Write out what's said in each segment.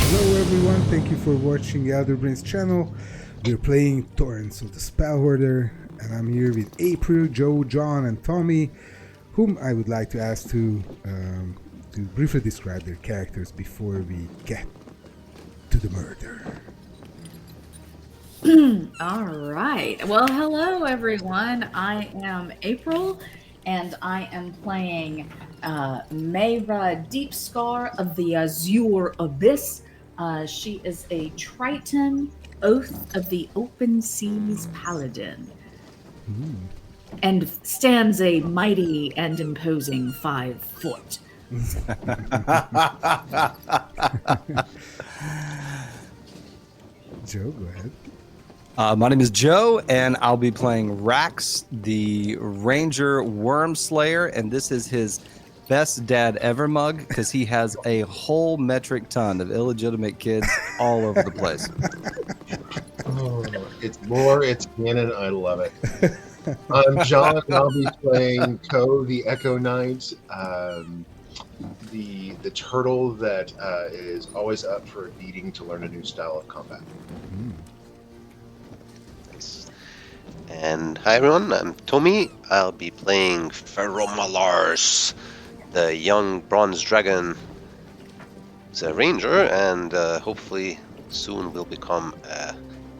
Hello everyone, thank you for watching Elderbrain's channel. We're playing Torrents of the Spellhoarder, and I'm here with April, Joe, John, and Tommy, whom I would like to ask to briefly describe their characters before we get to the murder. All right. Well, hello everyone. I am April, and I am playing Mayra Deepscar of the Azure Abyss. She is a Triton, Oath of the Open Seas Paladin, and stands a mighty and imposing 5 foot. Joe, go ahead. My name is Joe, and I'll be playing Rax, the Ranger Worm Slayer, and this is his best dad ever mug because he has a whole metric ton of illegitimate kids all over the place. Oh, it's more, it's canon, I love it. I'm John, and I'll be playing Ko, the Echo Knight, the turtle that is always up for a beating to learn a new style of combat. Nice. And hi everyone, I'm Tommy. I'll be playing Feromalars, the young bronze dragon. He's a ranger, and hopefully soon will become a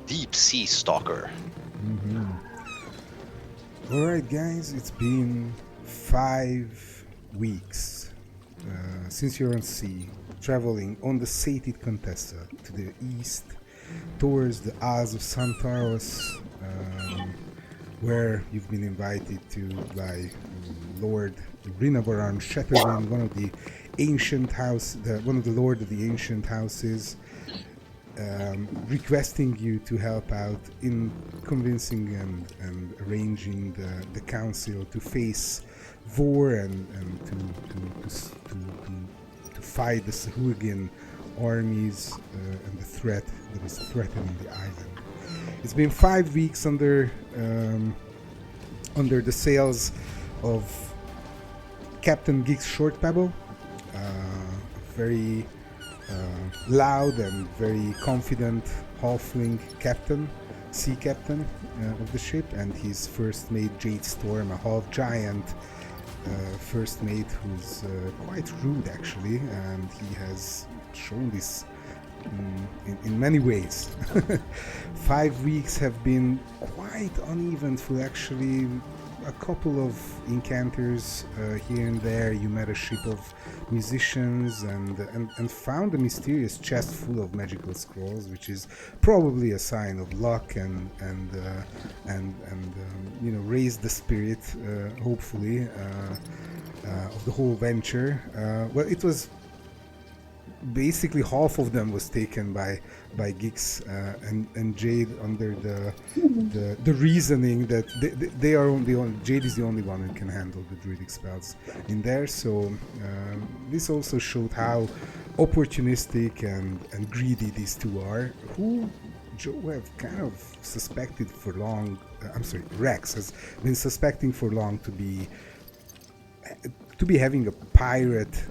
deep sea stalker. Alright guys, it's been 5 weeks since you're on sea, traveling on the sated Contessa to the east towards the Isles of Santaros, where you've been invited to by Lord Rinavaran Shatterwind, one of the ancient house, one of the Lord of the ancient houses, requesting you to help out in convincing and arranging the council to face Vor and to fight the Sahuagin armies and the threat that is threatening the island. It's been 5 weeks under the sails of Captain Geeks Shortpebble, very loud and very confident halfling captain, sea captain of the ship, and his first mate Jade Storm, a half giant first mate who's quite rude actually, and he has shown this in many ways. 5 weeks have been quite uneventful actually. A couple of encounters here and there. You met a ship of musicians and found a mysterious chest full of magical scrolls, which is probably a sign of luck and you know, raised the spirit hopefully of the whole venture. Well, it was basically half of them was taken by Gix and Jade under the reasoning that they are Jade is the only one who can handle the druidic spells in there. So this also showed how opportunistic and greedy these two are, who Joe have kind of suspected for long. Rex has been suspecting for long to be having a pirate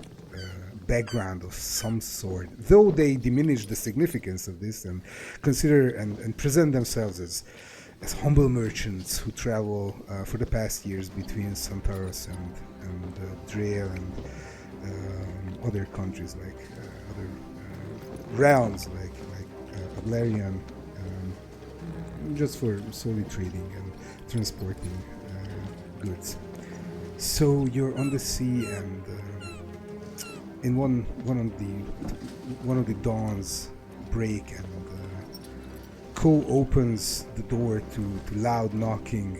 background of some sort, though they diminish the significance of this and consider and present themselves as humble merchants who travel for the past years between Santaros and Drael and other countries like other realms like Ablarian, just for solely trading and transporting goods. So you're on the sea, and in one of the dawns break, and Ko opens the door to loud knocking,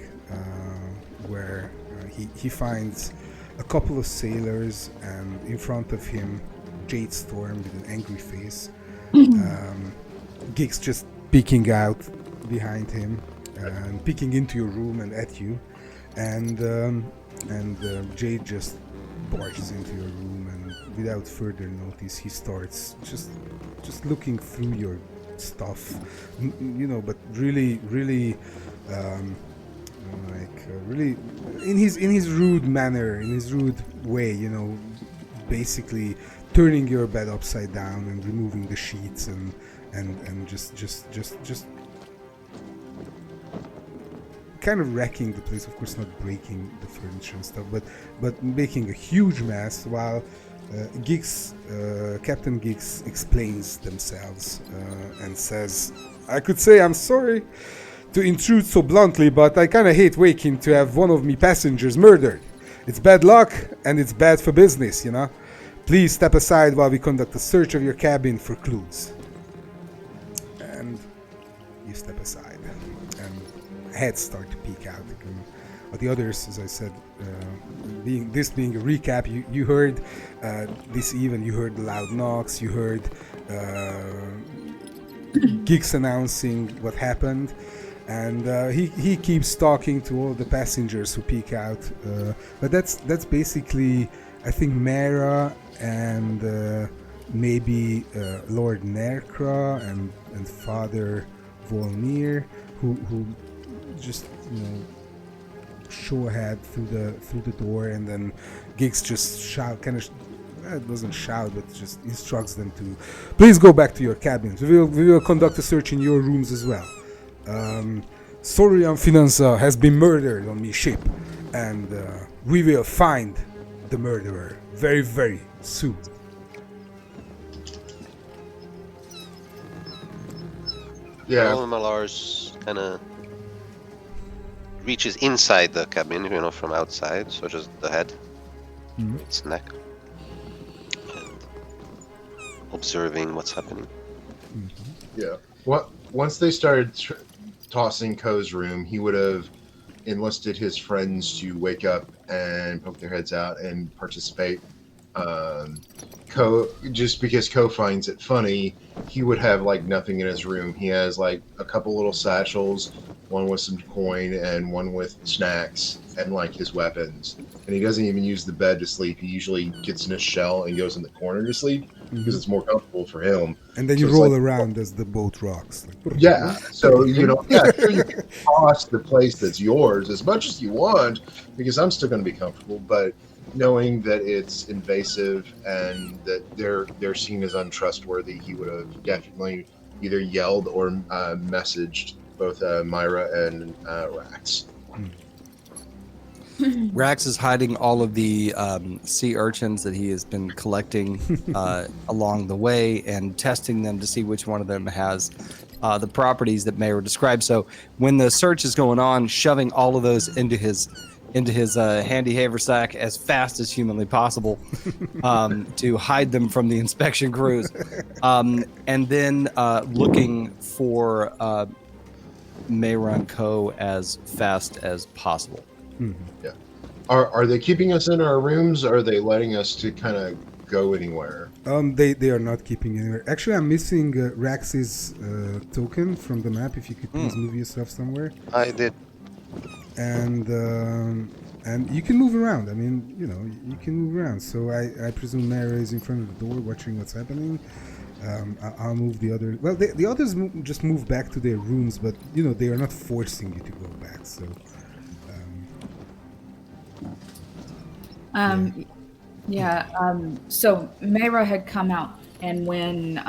where he finds a couple of sailors, and in front of him Jade Storm with an angry face. Gix just peeking out behind him and peeking into your room and at you, and Jade just barges into your room, and without further notice he starts just looking through your stuff, you know, but really really in his rude manner, in his rude way, you know, basically turning your bed upside down and removing the sheets and just kind of wrecking the place. Of course, not breaking the furniture and stuff, but making a huge mess while Captain Giggs explains themselves and says, "I could say I'm sorry to intrude so bluntly, but I kind of hate waking to have one of me passengers murdered. It's bad luck and it's bad for business, you know. Please step aside while we conduct a search of your cabin for clues." And you step aside, and heads start to peek out. But the others, as I said, being a recap, you heard this even. You heard the loud knocks. You heard Giggs announcing what happened. And he keeps talking to all the passengers who peek out, but that's basically, I think, Mara and maybe Lord Nerkra and Father Volnir, who just show ahead through the door, and then Giggs just it doesn't shout, but just instructs them to please go back to your cabins. We will conduct a search in your rooms as well. Sorian Finanza has been murdered on me ship, and we will find the murderer very, very soon. Yeah. Malars kind of reaches inside the cabin, from outside, so just the head, its neck, and observing what's happening. Yeah. Once they started tossing Ko's room, he would have enlisted his friends to wake up and poke their heads out and participate. Ko, just because Ko finds it funny, he would have nothing in his room. He has a couple little satchels, one with some coin and one with snacks and his weapons. And he doesn't even use the bed to sleep. He usually gets in his shell and goes in the corner to sleep because it's more comfortable for him. And then you roll around as the boat rocks. Yeah. So sure, you can toss the place that's yours as much as you want because I'm still going to be comfortable, but knowing that it's invasive and that they're seen as untrustworthy, he would have definitely either yelled or messaged both Myra and Rax. Rax is hiding all of the sea urchins that he has been collecting along the way and testing them to see which one of them has the properties that Mayra described. So when the search is going on, shoving all of those into his handy haversack as fast as humanly possible to hide them from the inspection crews, and then looking for Mayra and Co. as fast as possible. Yeah. Are they keeping us in our rooms, or are they letting us to kind of go anywhere? They are not keeping anywhere. Actually, I'm missing Rax's token from the map. If you could please move yourself somewhere. I did. And you can move around. I mean, you can move around. So I presume Mara is in front of the door watching what's happening. I'll move the other. Well, the others just move back to their rooms, but they are not forcing you to go back. So. So Mayra had come out, and when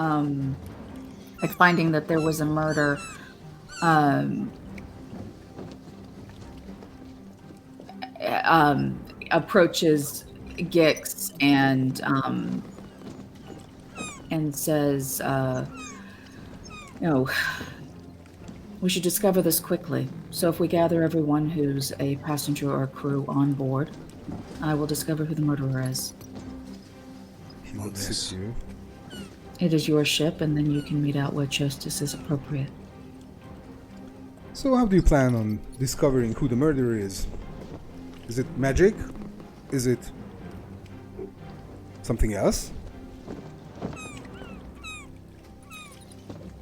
finding that there was a murder, approaches Gix and says, we should discover this quickly. So if we gather everyone who's a passenger or crew on board, I will discover who the murderer is. He looks at you. It is your ship, and then you can mete out what justice is appropriate. So how do you plan on discovering who the murderer is? Is it magic? Is it something else?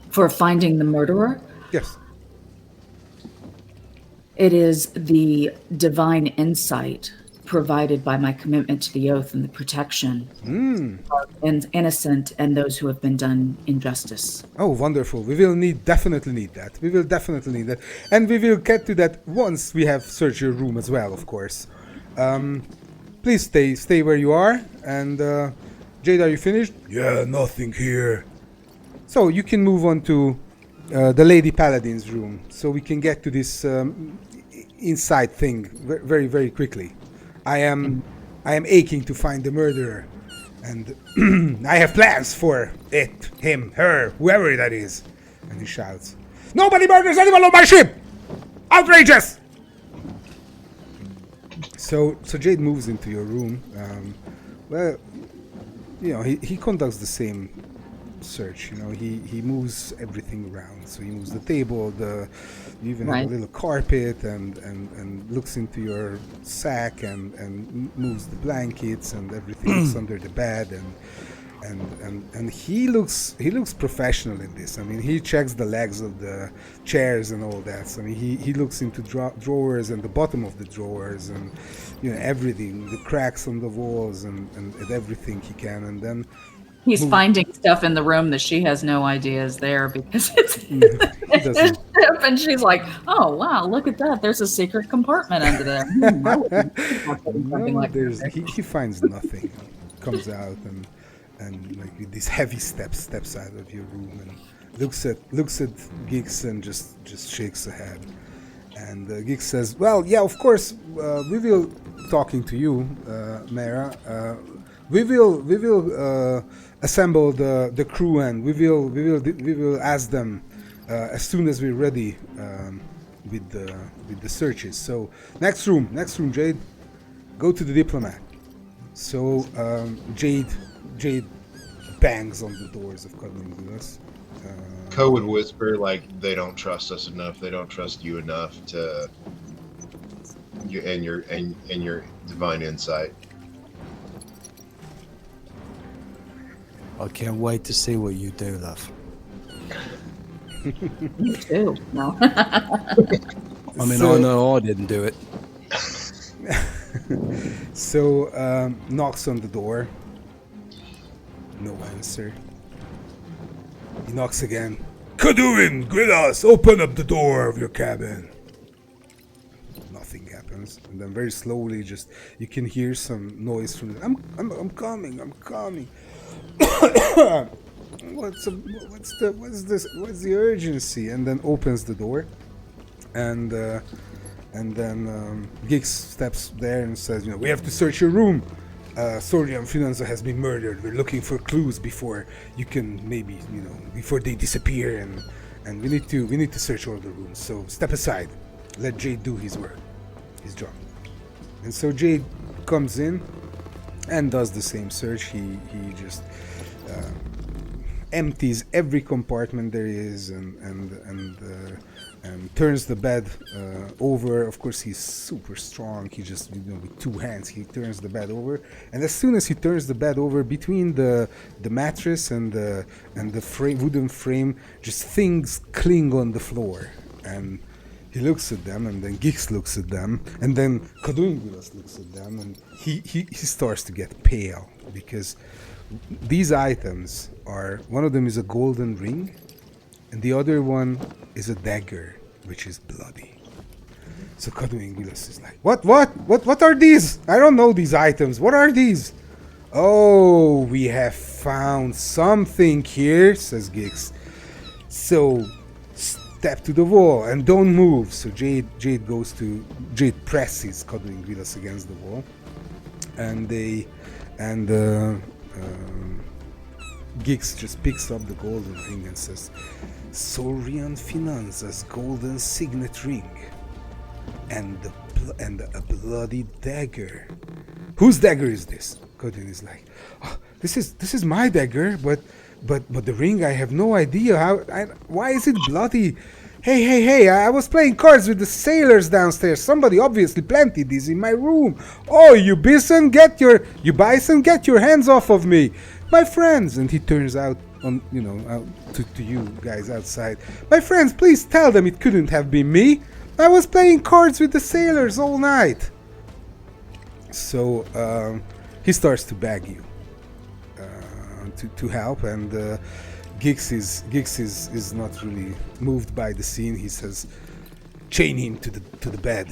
For finding the murderer? Yes. It is the divine insight provided by my commitment to the oath and the protection of innocent and those who have been done injustice. Oh, wonderful. We will definitely need that. We will definitely need that. And we will get to that once we have searched your room as well, of course. Please stay where you are, and Jade, are you finished? Yeah, nothing here. So you can move on to the Lady Paladin's room, so we can get to this inside thing very, very quickly. I am aching to find the murderer, and I have plans for it, him, her, whoever that is. And he shouts, "Nobody murders anyone on my ship! Outrageous!" So Jade moves into your room. Well, you know, he conducts the same search. You know, he moves everything around. So he moves the table, you even have a little carpet, and looks into your sack and moves the blankets and everything that's under the bed, and he looks professional in this. I mean, he checks the legs of the chairs and all that. So, I mean, he looks into drawers and the bottom of the drawers, and you know, everything, the cracks on the walls, and everything he can, and then he's finding stuff in the room that she has no idea is there because it's and she's like, "Oh wow, look at that! There's a secret compartment under there." He finds nothing. Comes out and like with these heavy steps out of your room and looks at Gix and just shakes her head. And Gix says, "Well, yeah, of course, we will talking to you, Mara. We will assemble the crew, and we will ask them as soon as we're ready with the searches. So next room, Jade, go to the diplomat." So Jade bangs on the doors of Cuddling with us. Co would whisper like, "They don't trust us enough. They don't trust you enough to you and your divine insight." I can't wait to see what you do, love. Me too. No. I mean, I know I didn't do it. So knocks on the door. No answer. He knocks again. "Kaduin, Grillas, open up the door of your cabin." Nothing happens, and then very slowly, just you can hear some noise from. I'm coming. What's the urgency? And then opens the door, and then Gix steps there and says, "We have to search your room. Sorian Finanza has been murdered. We're looking for clues before you can maybe, before they disappear, and we need to search all the rooms. So step aside. Let Jade do his work, his job." And so Jade comes in and does the same search. He just empties every compartment there is and turns the bed over. Of course, he's super strong. He just, with two hands, he turns the bed over. And as soon as he turns the bed over, between the mattress and the wooden frame, just things cling on the floor. And he looks at them, and then Gix looks at them, and then Kadungulas looks at them, and he starts to get pale, because these items are, one of them is a golden ring, and the other one is a dagger, which is bloody. So Kadungulas is like, What are these? I don't know these items. What are these? "Oh, we have found something here," says Gix. "So step to the wall and don't move." So Jade presses Kadungulas against the wall, and Gix just picks up the golden ring and says, "Sorian Finanza's golden signet ring, and a bloody dagger. Whose dagger is this?" Kodin is like, "Oh, this is my dagger, but the ring, I have no idea why is it bloody? Hey, I was playing cards with the sailors downstairs. Somebody obviously planted these in my room. Oh, you bison, get your hands off of me, my friends." And he turns out to you guys outside. "My friends, please tell them it couldn't have been me. I was playing cards with the sailors all night." So he starts to beg you to help, and Gix is not really moved by the scene. He says, "Chain him to the bed,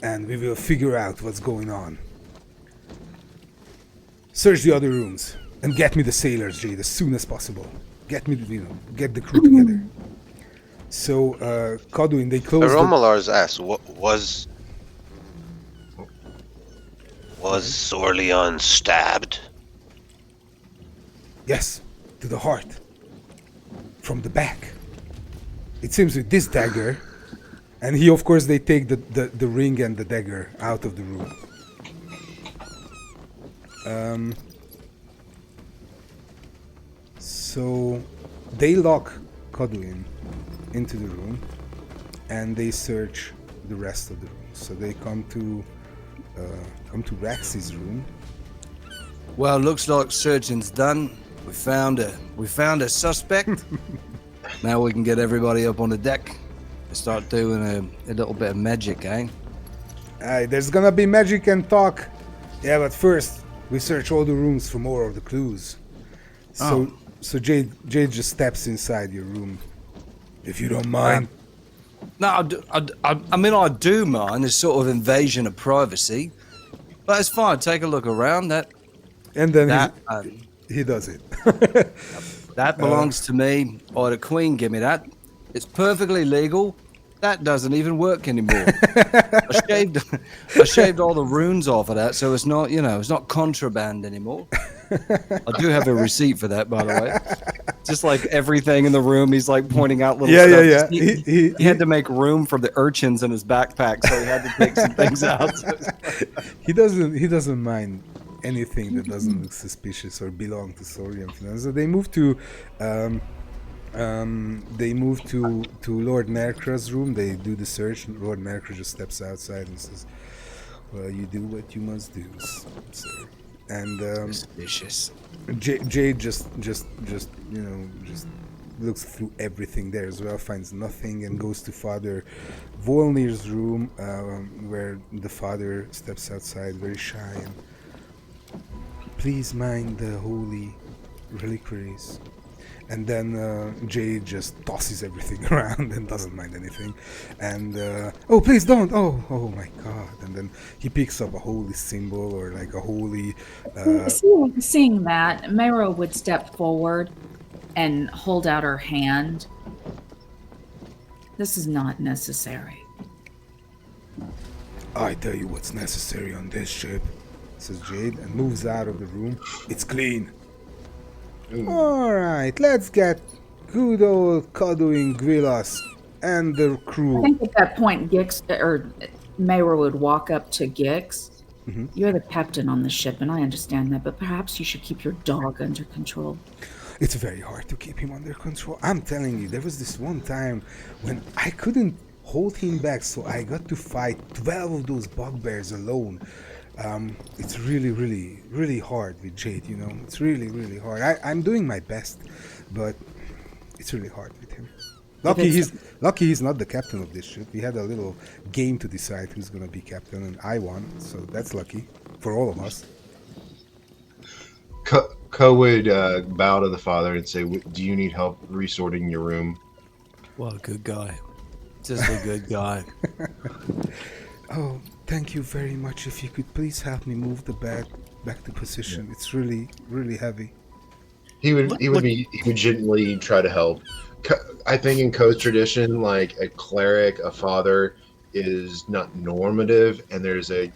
and we will figure out what's going on. Search the other rooms." And get me the sailors, Jade, as soon as possible. Get me, get the crew together. So, Kaduin, they close the... Romalar's asked, was Sorleon stabbed? Yes, to the heart. From the back. It seems with this dagger. And he, of course, they take the ring and the dagger out of the room. So they lock Kaduin into the room, and they search the rest of the room. So they come to Rax's room. Well, looks like searching's done. We found a suspect. Now we can get everybody up on the deck and start doing a little bit of magic, eh? There's gonna be magic and talk. Yeah, but first we search all the rooms for more of the clues. So Jade just steps inside your room, if you don't mind. No, I mean I do mind. It's sort of invasion of privacy, but it's fine. Take a look around. And then he does it. That belongs to me, or the Queen give me that. It's perfectly legal. That doesn't even work anymore. I shaved all the runes off of that, so it's not, it's not contraband anymore. I do have a receipt for that, by the way. Just like everything in the room, he's like pointing out little stuff. Yeah. He had to make room for the urchins in his backpack, so he had to take some things out. He doesn't mind anything that doesn't look suspicious or belong to Saurian. So they move to Lord Merkra's room. They do the search. Lord Merkra just steps outside and says, "Well, you do what you must do, sir." And suspicious. Jade just looks through everything there as well, finds nothing, and goes to Father Volnir's room, where the father steps outside, very shy, and please mind the holy reliquaries. And then Jade just tosses everything around and doesn't mind anything. And oh, please don't! Oh my God! And then he picks up a holy symbol or like a holy. Seeing that, Mayra would step forward and hold out her hand. This is not necessary. I tell you what's necessary on this ship, says Jade, and moves out of the room. It's clean. Alright, let's get good old Kaduin Gwilas and the crew. I think at that point, Gix, or Mayra would walk up to Gix. Mm-hmm. You're the captain on the ship, and I understand that, but perhaps you should keep your dog under control. It's very hard to keep him under control. I'm telling you, there was this one time when I couldn't hold him back, so I got to fight 12 of those bugbears alone. It's really, really, really hard with Jade, It's really, really hard. I'm doing my best, but it's really hard with him. Lucky he's not the captain of this ship. We had a little game to decide who's going to be captain, and I won, so that's lucky for all of us. Ko would bow to the father and say, "Do you need help resorting your room?" What a good guy. Just a good guy. Oh, thank you very much. If you could please help me move the bed back to position. Yeah. It's really, really heavy. He would gently try to help. I think in Ko's tradition, like a cleric, a father is not normative, and there's a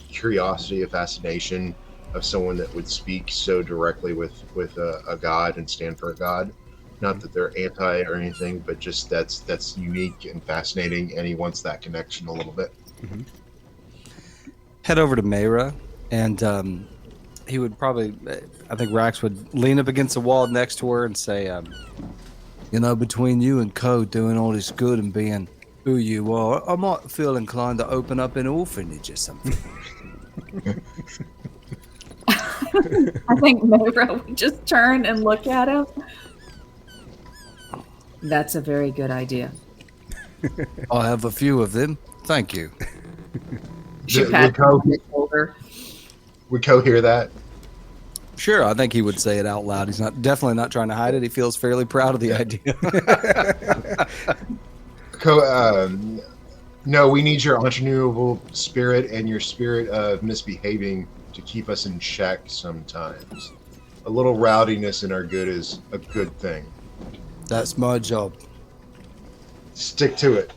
curiosity, a fascination of someone that would speak so directly with a god and stand for a god. Not that they're anti or anything, but just that's unique and fascinating, and he wants that connection a little bit. Mm-hmm. Head over to Mayra, and he would probably, I think Rax would lean up against the wall next to her and say, between you and Ko doing all this good and being who you are, I might feel inclined to open up an orphanage or something. I think Mayra would just turn and look at him. That's a very good idea. I have a few of them. Thank you. Would Ko hear that? Sure, I think he would say it out loud. He's definitely not trying to hide it. He feels fairly proud of the idea. Ko, no, we need your entrepreneurial spirit and your spirit of misbehaving to keep us in check sometimes. a little rowdiness in our good is a good thing. That's my job. Stick to it.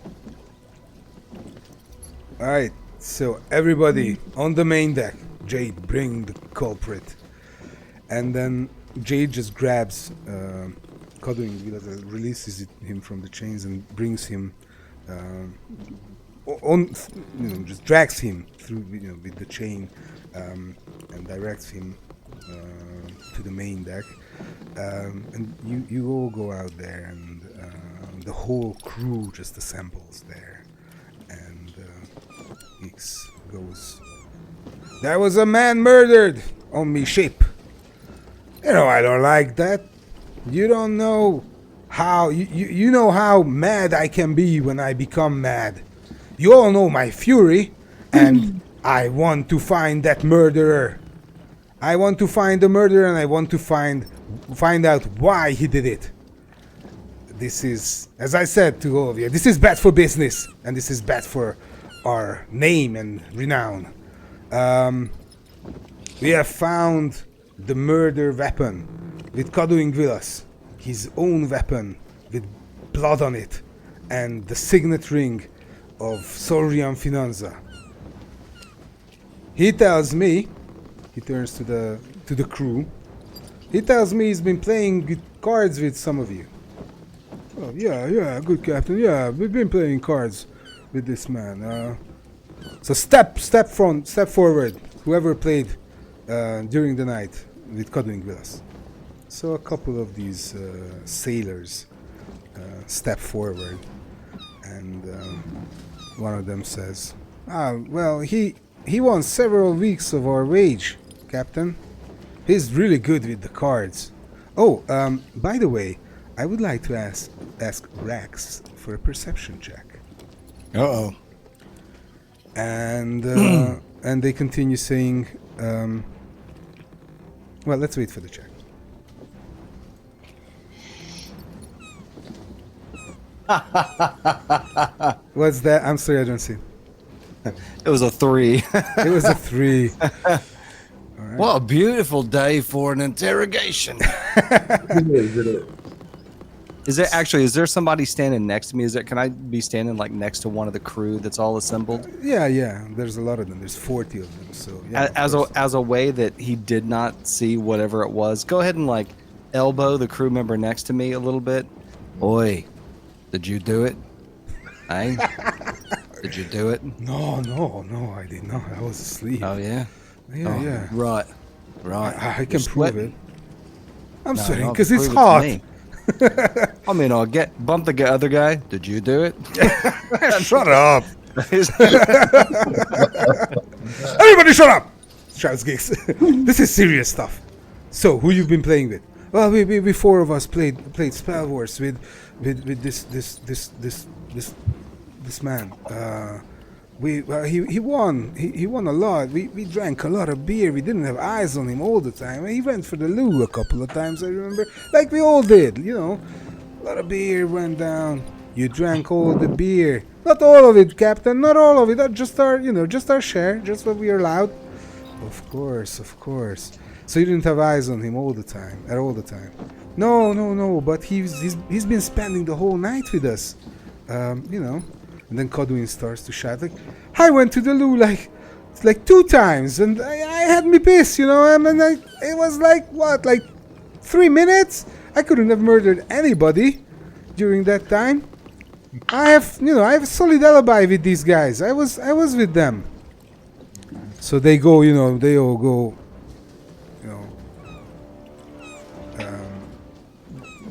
All right, so everybody on the main deck. Jade, bring the culprit. And then Jade just grabs Cuddling Willis, releases him from the chains and brings him just drags him through, with the chain and directs him to the main deck. And you all go out there, and the whole crew just assembles there. And X goes, "There was a man murdered on me ship. I don't like that. You don't know how, you know how mad I can be when I become mad. You all know my fury, and I want to find that murderer. I want to find the murderer, and I want to find out why he did it. This is, as I said to all of you, this is bad for business, and this is bad for our name and renown. We have found the murder weapon with Cuddling Willis, his own weapon with blood on it, and the signet ring of Saurian Finanza. He tells me," he turns to the crew, "he tells me he's been playing cards with some of you." "Oh, yeah, good captain. Yeah, we've been playing cards with this man. So step forward, whoever played during the night with Cuddling Willis." So a couple of these sailors step forward, and one of them says, "Well, he won several weeks of our wage, Captain. He's really good with the cards. Oh, by the way, I would like to ask Rex for a perception check." Uh-oh. And and they continue saying, well, let's wait for the check. What's that? I'm sorry, I don't see. It was a 3. It was a 3. What a beautiful day for an interrogation. Is there somebody standing next to me? Can I be standing like next to one of the crew that's all assembled? Yeah. There's a lot of them. There's 40 of them. So yeah. As a way that he did not see whatever it was, go ahead and like elbow the crew member next to me a little bit. Oi, did you do it? Hey? Did you do it? No, I did not. I was asleep. Oh, yeah? Yeah. Right. I can prove sweating. it. I'm No, sweating no, because it's prove it to hot. me. I mean, I'll bump the other guy. Did you do it? Shut up. Everybody shut up! Shouts Gigs. This is serious stuff. So, who you've been playing with? Well, we 4 of us played Spellhoarder with this man. He won. He won a lot. We drank a lot of beer. We didn't have eyes on him all the time. He went for the loo a couple of times, I remember. Like we all did, A lot of beer went down. You drank all the beer. Not all of it, Captain. Not all of it. Just our share. Just what we are allowed. Of course. So you didn't have eyes on him all the time. No. But he's been spending the whole night with us. And then Codwin starts to shout like, "I went to the loo like 2 times, and I had me piss, it was like 3 minutes. I couldn't have murdered anybody during that time. I have a solid alibi with these guys. I was with them." So they go, they all go,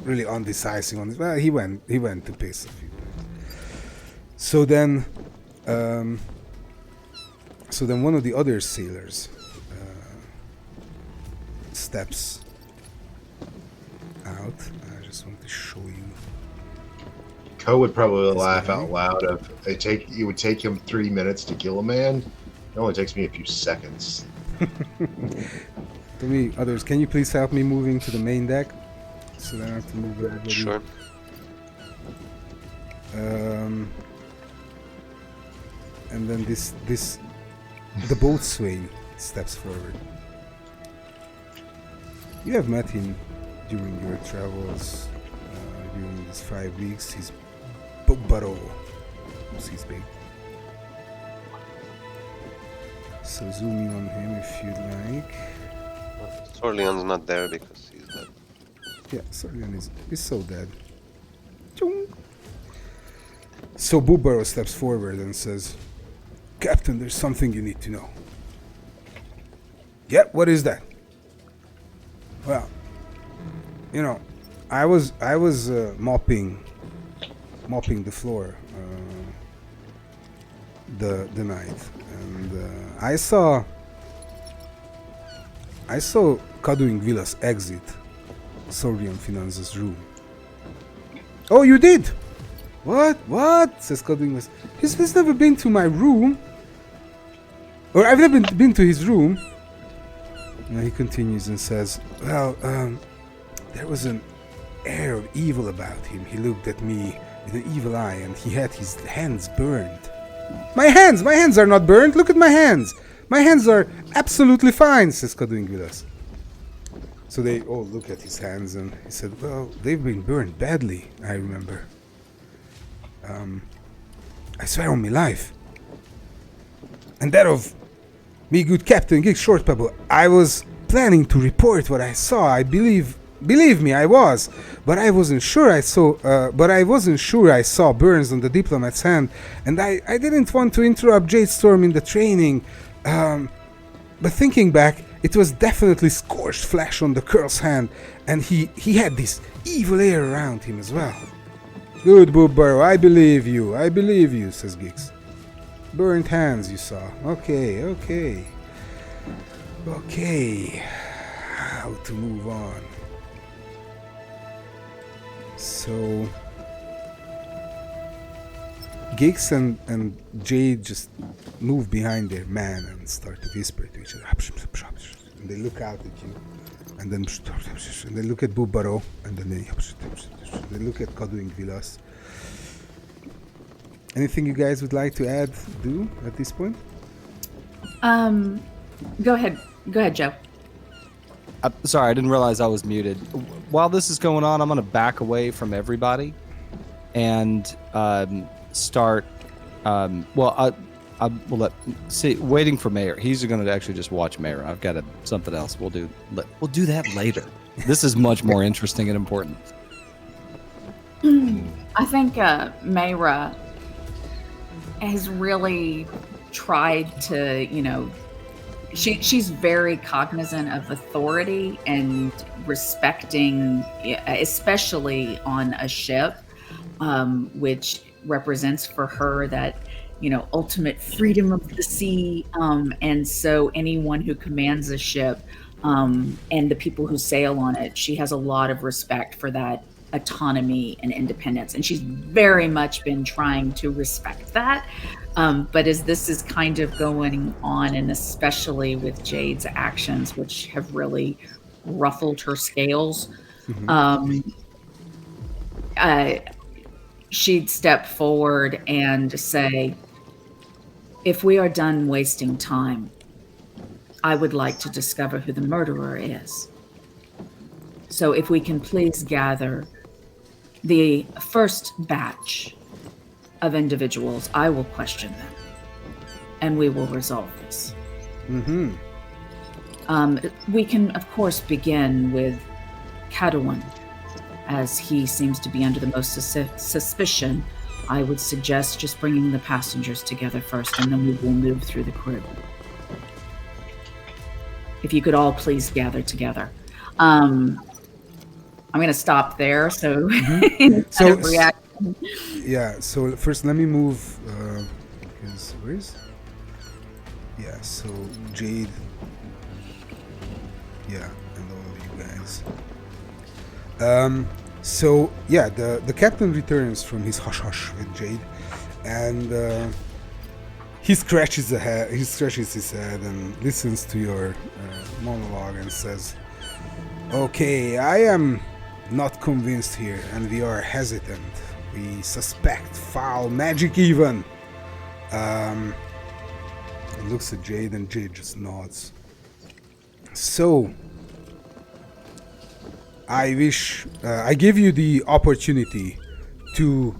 really undecisive on this. Well, he went to piss a few. So then one of the other sailors steps out. I just want to show you. Ko would probably This laugh guy. out loud it would take him 3 minutes to kill a man. It only takes me a few seconds. To me, others, can you please help me moving to the main deck? So then I have to move everybody. Sure. And then the boatswain steps forward. You have met him during your travels, during these 5 weeks. He's Bubbaro. He's big. So zoom in on him if you'd like. Sorleon's not there because he's dead. Yeah, Sorleon is so dead. Chung. So Bubbaro steps forward and says, Captain, there's something you need to know. Yeah, what is that? Well, you know, I was mopping the floor the night, and I saw Kaduing Villas exit Sorleon Finance's room. Oh, you did? What? Says Kaduing Villas. He's never been to my room. Or I've never been to his room. And he continues and says, well, there was an air of evil about him. He looked at me with an evil eye and he had his hands burned. My hands are not burned. Look at my hands. My hands are absolutely fine, says Kaduing Villas. So they all look at his hands and he said, well, they've been burned badly, I remember. I swear on my life. And that of me good Captain Gig Short Pebble, I was planning to report what I saw. I believe me, I was, but I wasn't sure I saw. I saw burns on the diplomat's hand, and I didn't want to interrupt Jade Storm in the training. But thinking back, it was definitely scorched flesh on the Curl's hand, and he had this evil air around him as well. Good, Bubbaro, I believe you, says Gix. Burnt hands, you saw. Okay. How to move on? So Gix and Jade just move behind their man and start to whisper to each other. And they look out at you. And then they look at Bubbaro. And then they look at Kaduing Villas. Anything you guys would like to do at this point? Go ahead, Joe. Sorry, I didn't realize I was muted. While this is going on, I'm going to back away from everybody and start. I will waiting for Mayor. He's going to actually just watch Mayor. I've got something else. We'll do that later. This is much more interesting and important. I think Mayra has really tried to, she's very cognizant of authority and respecting, especially on a ship, which represents for her that, ultimate freedom of the sea. And so anyone who commands a ship and the people who sail on it, she has a lot of respect for that autonomy and independence, and she's very much been trying to respect that, but as this is kind of going on, and especially with Jade's actions, which have really ruffled her scales, she'd step forward and say, if we are done wasting time, I would like to discover who the murderer is. So if we can please gather the first batch of individuals, I will question them, and we will resolve this. We can, of course, begin with Cadouin, as he seems to be under the most suspicion. I would suggest just bringing the passengers together first, and then we will move through the crew. If you could all please gather together. I'm going to stop there, so reaction. Yeah, so first let me move, because so Jade, and all of you guys. The captain returns from his hush-hush with Jade, and he scratches his head and listens to your monologue and says, okay, I am not convinced here, and we are hesitant. We suspect foul magic even. He looks at Jade, and Jade just nods. So, I give you the opportunity to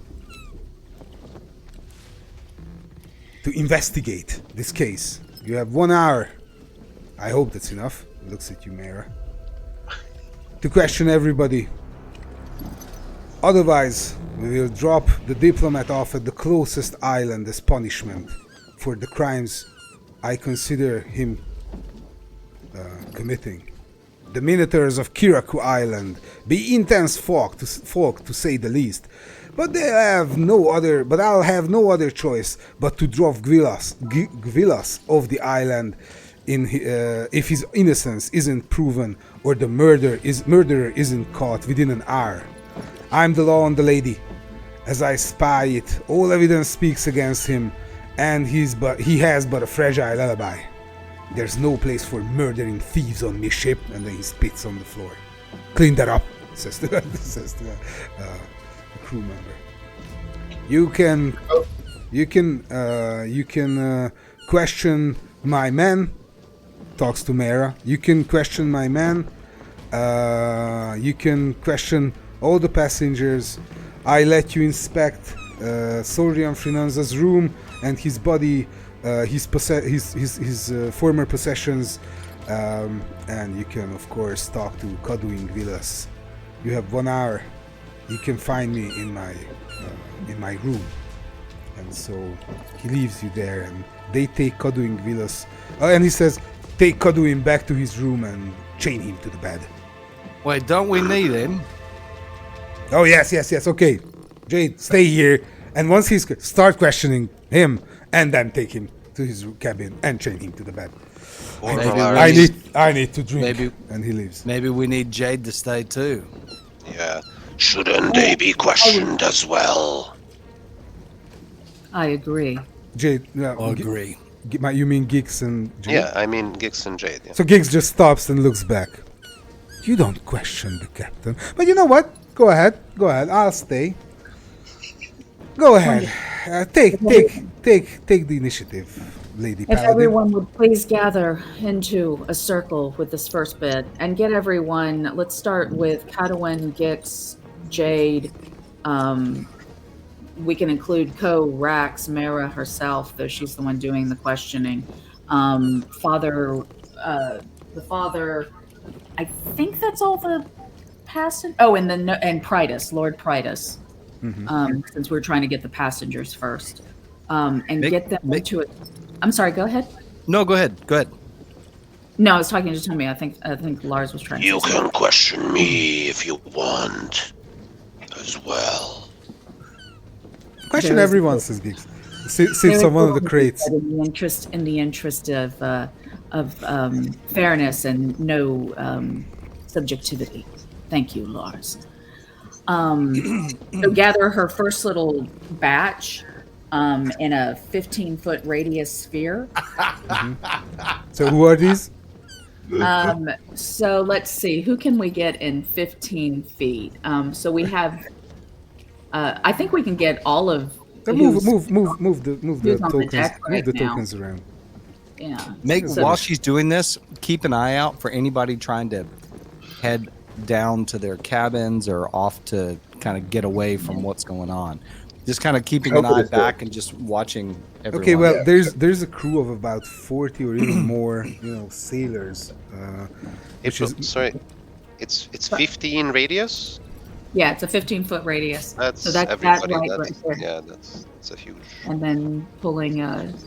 investigate this case. You have 1 hour. I hope that's enough. Looks at you, Mara. To question everybody. Otherwise, we will drop the diplomat off at the closest island as punishment for the crimes I consider him committing. The Minotaurs of Kiraku Island be intense folk to say the least, but I'll have no other choice but to drop Gvilas off the island if his innocence isn't proven or the murderer isn't caught within an hour. I'm the law and the lady. As I spy it, all evidence speaks against him, and he has but a fragile alibi. There's no place for murdering thieves on this ship, and then he spits on the floor. Clean that up, says the crew member. You can question my men. Talks to Mara. You can question my men. You can question all the passengers. I let you inspect Sorian Finanza's room and his body, his former possessions, and you can of course talk to Kaduin Villas. You have 1 hour. You can find me in my room. And so he leaves you there, and they take Kaduin Villas, and he says, take Kaduin back to his room and chain him to the bed. Wait, don't we need him? Oh, yes. Okay. Jade, stay here. And once he's... Start questioning him. And then take him to his cabin and chain him to the bed. I need to drink. And he leaves. Maybe we need Jade to stay too. Yeah. Shouldn't they be questioned as well? I agree. Jade... Agree. You mean Gix and Jade? Yeah, I mean Gix and Jade. Yeah. So Gix just stops and looks back. You don't question the captain. But you know what? Go ahead. I'll stay. Go ahead. Take the initiative, Lady If Paladin. everyone would please gather into a circle with this first bit and get everyone. Let's start with Cadwin, Gix, Jade. We can include Rax, Mara herself, though she's the one doing the questioning. The father. I think that's all the passengers. Oh, and Prytus, Lord Prytus. Mm-hmm. Since we're trying to get the passengers first, and get them into it. I'm sorry. Go ahead. No, go ahead. No, I was talking to Tommy. I think Lars was trying. You can question me if you want, as well. Question everyone, says Gix. Sits on one of the crates. In the interest of fairness and no subjectivity. Thank you, Lars. So gather her first little batch in a 15-foot radius sphere. So who are these? So let's see, who can we get in 15 feet? So we have. I think we can get all of. Move the tokens. Right, Tokens around. Yeah. While she's doing this, keep an eye out for anybody trying to head down to their cabins or off to kind of get away from what's going on. Just kind of keeping an eye back and just watching everyone. Okay, well, there's a crew of about 40 or even more, sailors. Sorry, it's 15 radius. Yeah, it's a 15-foot radius. That's that everybody. right there. Yeah, that's a huge. And then pulling always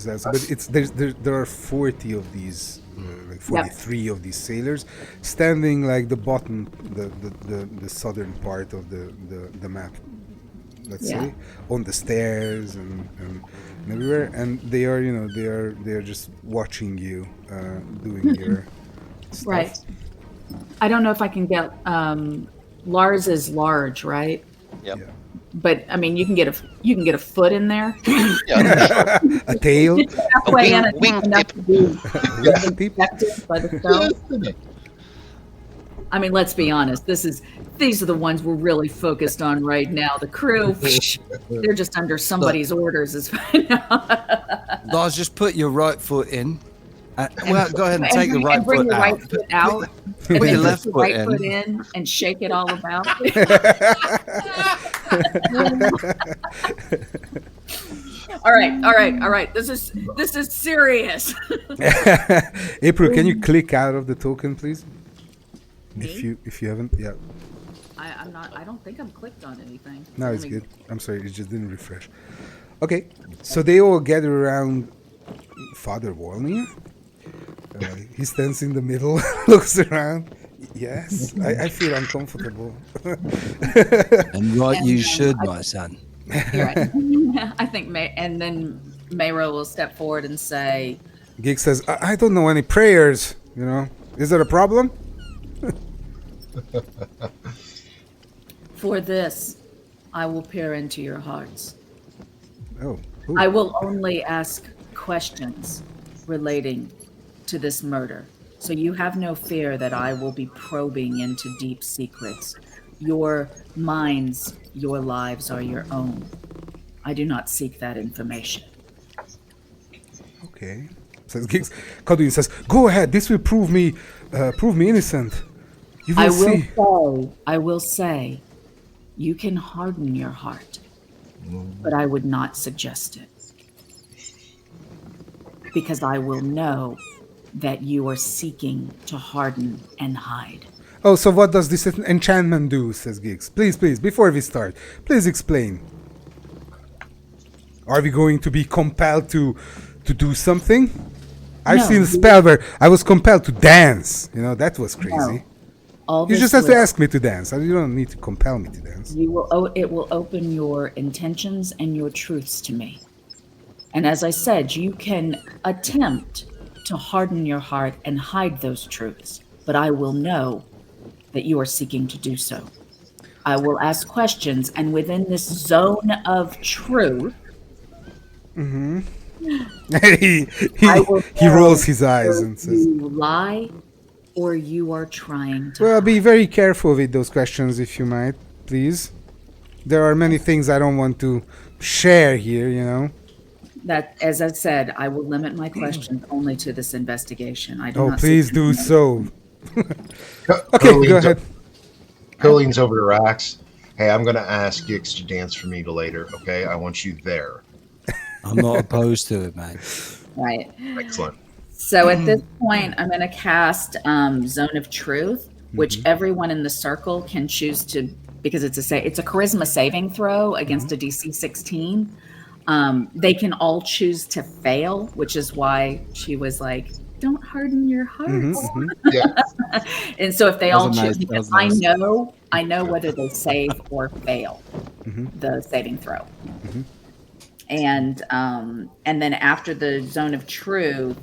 that. But there are 40 of these, like 43 of these sailors, standing like the bottom, the southern part of the map. Let's say on the stairs and everywhere, and they are just watching you doing your stuff. Right. I don't know if I can get. Lars is large, right? Yep. Yeah. But I mean, you can get a foot in there. Yeah, sure. A tail. Halfway in, wing enough to be Tip. protected by the stone. I mean, let's be honest. These are the ones we're really focused on right now. The crew, they're just under somebody's orders. Lars, just put your right foot in. Well, go ahead and take the right bring foot your out. right foot out. And Put then your left put your foot right in. foot in and shake it all about. All right. This is serious. April, can you click out of the token, please? Me? If you haven't, yeah. I'm not. I don't think I'm clicked on anything. No, Let it's me- good. I'm sorry, it just didn't refresh. Okay, so they all gather around Father Walney. He stands in the middle, looks around. Yes, I feel uncomfortable. And right, you And, should, my son. You're right. I think and then Mayro will step forward and say, Geek says, I don't know any prayers, you know. Is there a problem? "For this, I will peer into your hearts. Oh. Ooh. I will only ask questions relating to this murder. So you have no fear that I will be probing into deep secrets. Your minds, your lives are your own. I do not seek that information." Okay. Says Geeks. Kaduin says, go ahead, this will prove me innocent. You will see. I will say, you can harden your heart, but I would not suggest it. Because I will know that you are seeking to harden and hide. Oh, so what does this enchantment do? Says Geeks. Please, before we start, please explain. Are we going to be compelled to do something? I've No, seen a spell where I was compelled to dance. You know, that was crazy. All You this just have to will- ask me to dance. You don't need to compel me to dance. it will open your intentions and your truths to me. And as I said, you can attempt to harden your heart and hide those truths, but I will know that you are seeking to do so. I will ask questions, and within this zone of truth, he I will he know rolls his eyes whether and says, you lie or you are trying to. well, be very careful with those questions if you might, please. There are many things I don't want to share here, you know. That, as I said, I will limit my questions only to this investigation. I do Oh, not please seek do information. so. Co- Okay, Co go leans ahead. Co leans over to Rax. Hey, I'm going to ask Gix to dance for me later, okay? I want you there. I'm not opposed to it, mate. Right. Excellent. So at this point, I'm going to cast Zone of Truth, which everyone in the circle can choose to, because it's a charisma saving throw against a DC 16. They can all choose to fail, which is why she was like, "Don't harden your hearts." Yeah. And so if they That was all a choose, nice- that because was nice. I know whether they save or fail the saving throw. And then after the Zone of Truth,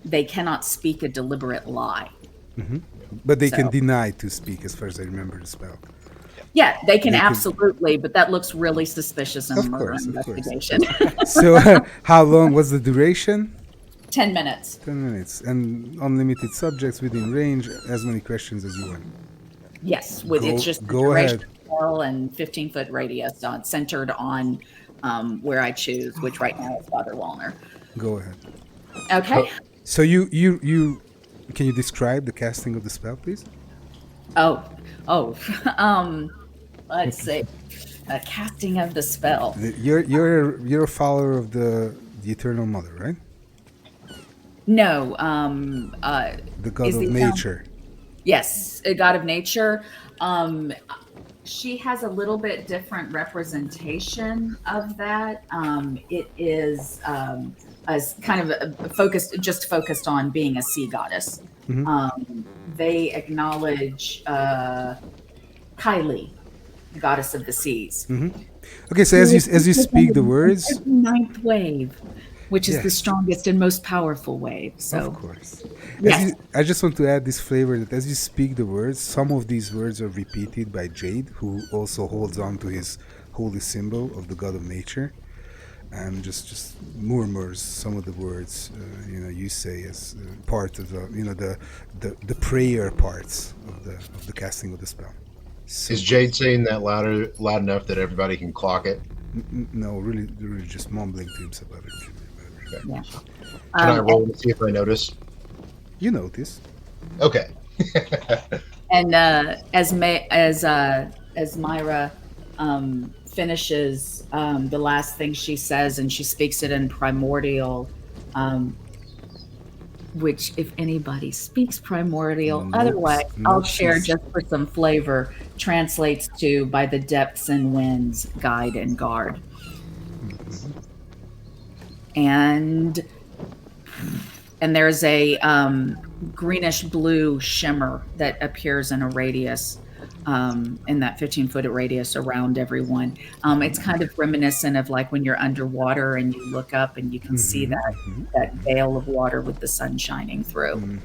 they cannot speak a deliberate lie. But they can So- deny to speak, as far as I remember the spell. Yeah, they can They can- absolutely, but that looks really suspicious in a Of murder course, of course. investigation. So, how long was the duration? 10 minutes. 10 minutes. And unlimited subjects within range, as many questions as you want. Yes, Go- it's just the go duration ahead. spell and 15-foot radius centered on where I choose, which right now is Father Walner. Go ahead. Okay. So you can you describe the casting of the spell, please? Let's see. A casting of the spell. You're a follower of the Eternal Mother, right? No, The god Is of the nature. yes, a god of nature. She has a little bit different representation of that. It is as kind of focused on being a sea goddess. They acknowledge Kylie, the goddess of the seas. Okay, so as you speak the words, Ninth wave, which is the Yes. strongest and most powerful wave. So of course. Yes. I just want to add this flavor that as you speak the words, some of these words are repeated by Jade, who also holds on to his holy symbol of the god of nature, and just murmurs some of the words you say as part of the prayer parts of the casting of the spell. So, Is Jade saying that loud enough that everybody can clock it? no, really just mumbling to himself. yeah. Can I roll to see if I notice? You notice. Okay. And as Myra finishes the last thing she says, and she speaks it in primordial, which if anybody speaks primordial, Nope, otherwise nope, I'll share she's- just for some flavor, translates to by the depths and winds, guide and guard. And there's a greenish blue shimmer that appears in a radius, in that 15-foot radius around everyone. It's kind of reminiscent of like when you're underwater and you look up and you can see that veil of water with the sun shining through.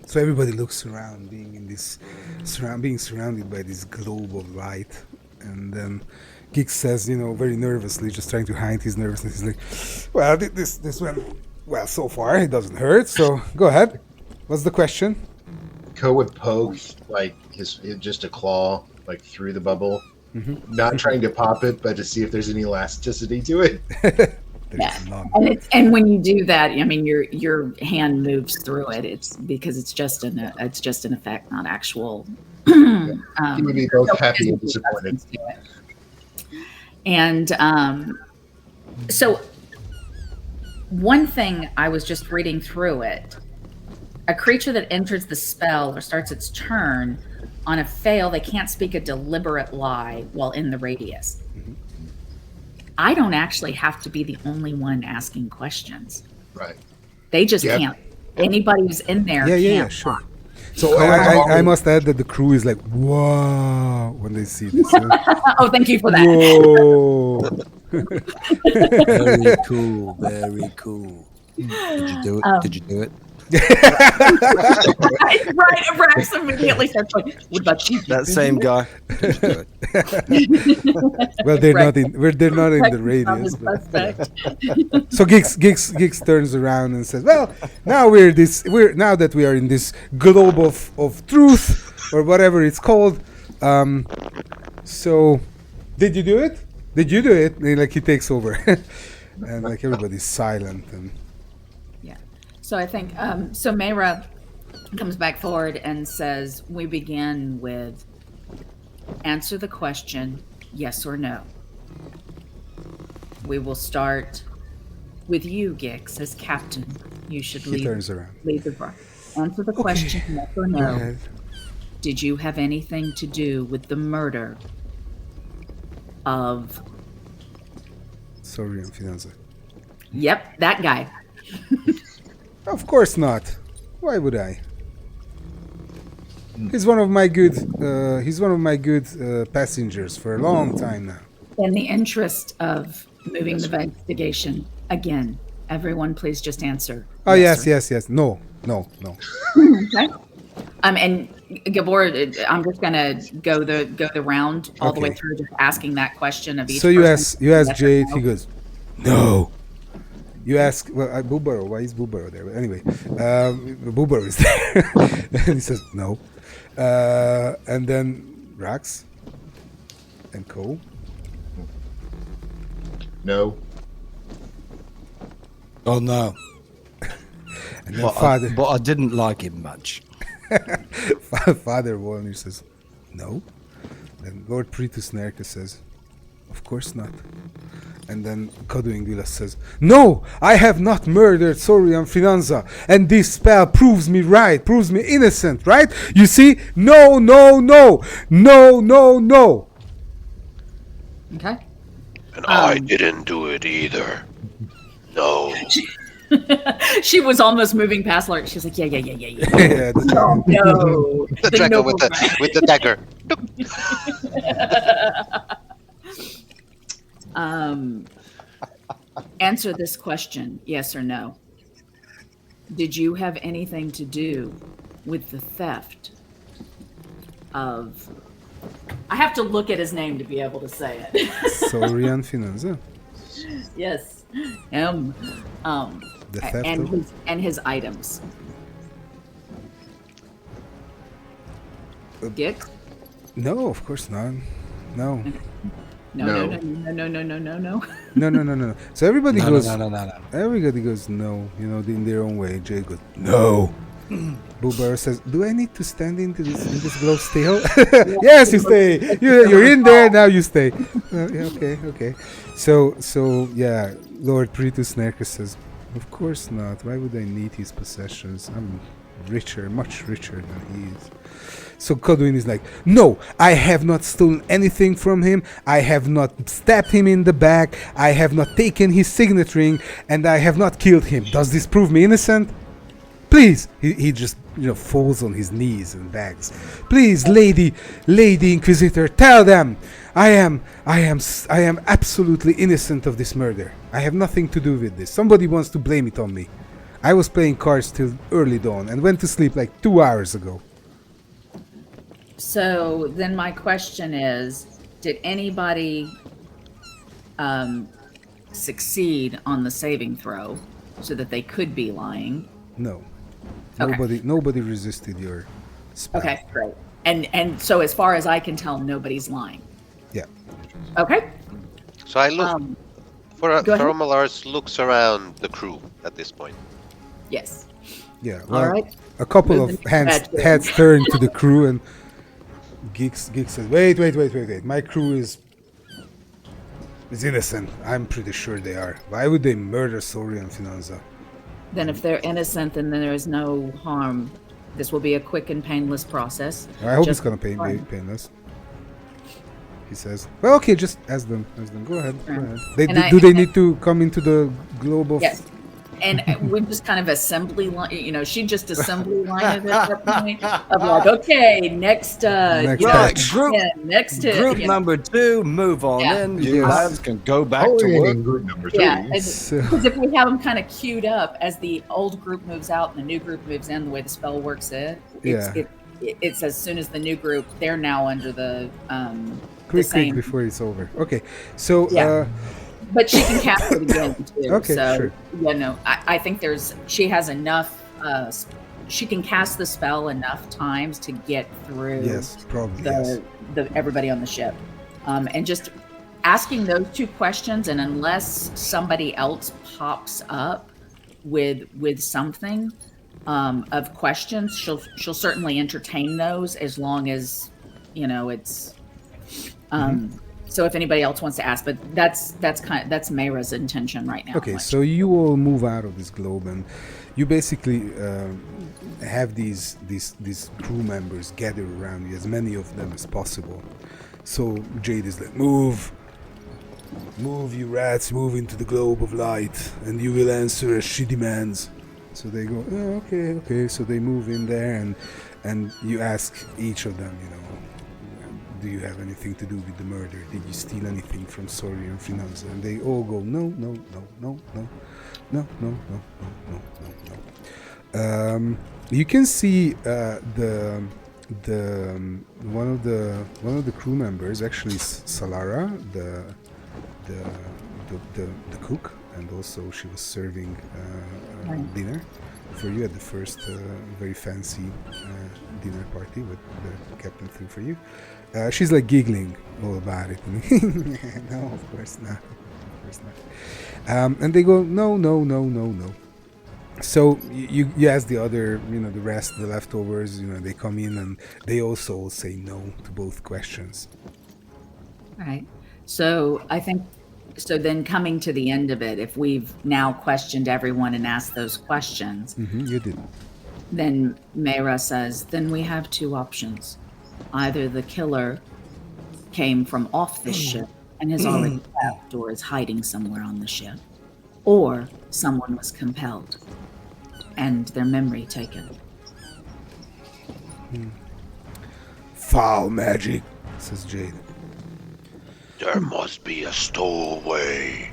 So everybody looks around, being surrounded by this globe of light, and then Geek says, very nervously, just trying to hide his nervousness, he's like, "Well, this went well so far. It doesn't hurt. So go ahead. What's the question?" Ko would poke like just a claw like through the bubble, not trying to pop it, but to see if there's any elasticity to it. There's none. And when you do that, I mean, your hand moves through it. It's because it's just an effect, not actual. You would be both happy and disappointed. And so one thing I was just reading through it, a creature that enters the spell or starts its turn on a fail, they can't speak a deliberate lie while in the radius. I don't actually have to be the only one asking questions. Right. They just Yep. can't. Anybody who's in there Yeah, can't. sure. So I must add that the crew is like, "Whoa," when they see this. Oh, thank you for that. Whoa. Very cool. Very cool. Did you do it? Did you do it? Right, Rex immediately starts like, "What about you?" That same guy. Did you do it? Well, they're Right. not in. They're not in Rex the is radius. not But, suspect. so Geeks turns around and says, "Well, now now that we are in this globe of truth or whatever it's called. So, did you do it? Did you do it?" And like he takes over, and like everybody's silent and. Yeah. So I think so. Mayra comes back forward and says, "We begin with answer the question, yes or no. We will start with you, Gix, as captain. You should He turns around. lead the bar. Answer the question, yes or Go no. ahead. Did you have anything to do with the murder of?" Sorry, Finanza. Yep, that guy. Of course not. Why would I? He's one of my good. Passengers for a long time now. In the interest of moving the investigation, again, everyone, please just answer. Oh yes, or- yes. No. Okay. And Gabor, I'm just gonna go the round all the way Okay. through, just asking that question of each. So you person. ask Yes or Jade. no. He goes, no. You ask, well, Boobaro. Why is Boobaro there? But anyway, Boobaro is there, and he says no. And then Rax and Ko. No. Oh no. And then But I didn't like him much. Father Wolnir says no. Then Lord Pritus Nerka says, of course not. And then Koduingula says, no, I have not murdered Sorian Finanza, and this spell proves me right, proves me innocent, right? You see? No. Okay. And I didn't do it either. No. She was almost moving past Lark. She's like, yeah. Yeah, No. The dragon with the dagger. Answer this question, yes or no. Did you have anything to do with the theft of? I have to look at his name to be able to say it. Sorian Finanza. Yes. The theft and his items. Uh, Dick? No, of course not. No. No. No. So everybody No, goes. no. Everybody goes no. In their own way. Jay goes no. Boober says, "Do I need to stand in this glow still?" Yes, you stay. You're in there now. You stay. Yeah, okay. So yeah, Lord Pritus Nerkis says, "Of course not. Why would I need his possessions? I'm richer, much richer than he is." So Kodwin is like, "No, I have not stolen anything from him. I have not stabbed him in the back. I have not taken his signet ring, and I have not killed him. Does this prove me innocent? Please," he just falls on his knees and begs, "Please, Lady Inquisitor, tell them I am absolutely innocent of this murder. I have nothing to do with this. Somebody wants to blame it on me. I was playing cards till early dawn and went to sleep like 2 hours ago." So then my question is, did anybody succeed on the saving throw so that they could be lying? No. Okay. Nobody resisted your spell. Okay, great. And so as far as I can tell, nobody's lying. Yeah. Okay. So I look. Go ahead. Feromolars looks around the crew at this point. Yes. Yeah. All right. A couple of heads turn to the crew, and Geek says, Wait. My crew is innocent. I'm pretty sure they are. Why would they murder Sori and Finanza? Then if they're innocent, then there is no harm. This will be a quick and painless process. I hope Just it's gonna be fine. painless. He says, "Well, okay, just ask them. Go ahead. And Do they need to come into the globe of?" Yes. And we just kind of assembly line, she just assembly line it at that point of like, okay, next batch. next hit. Group number 2, move on. Yeah. Then you lads can go back to Only work. in group number 3. Yeah, because if we have them kind of queued up as the old group moves out and the new group moves in, the way the spell works, it's as soon as the new group, they're now under the quick same. before it's over. Okay, so Yeah. But she can cast it again too. Okay, so, sure. Yeah, no, I think she has enough. She can cast the spell enough times to get through. Yes, probably. Yes. the everybody on the ship, and just asking those 2 questions, and unless somebody else pops up with something of questions, she'll certainly entertain those as long as it's. So if anybody else wants to ask, but that's Mayra's intention right now. Okay, so you all move out of this globe, and you basically have these crew members gather around you, as many of them as possible. So Jade is like, move, you rats, move into the globe of light, and you will answer as she demands. So they go, oh, okay. So they move in there, and you ask each of them, do you have anything to do with the murder? Did you steal anything from Sori and Finanza? And they all go, no. You can see one of the crew members, actually Salara, the cook, and also she was serving dinner for you at the first very fancy dinner party with the captain threw for you. She's like giggling all about it. No, of course not. And they go, no. So you ask the other, the rest, the leftovers, they come in and they also say no to both questions. All right. So I think, then coming to the end of it, if we've now questioned everyone and asked those questions, You did. then Mayra says, then we have 2 options. Either the killer came from off the ship and has already left or is hiding somewhere on the ship, or someone was compelled and their memory taken. Foul magic, says Jade. There must be a stowaway.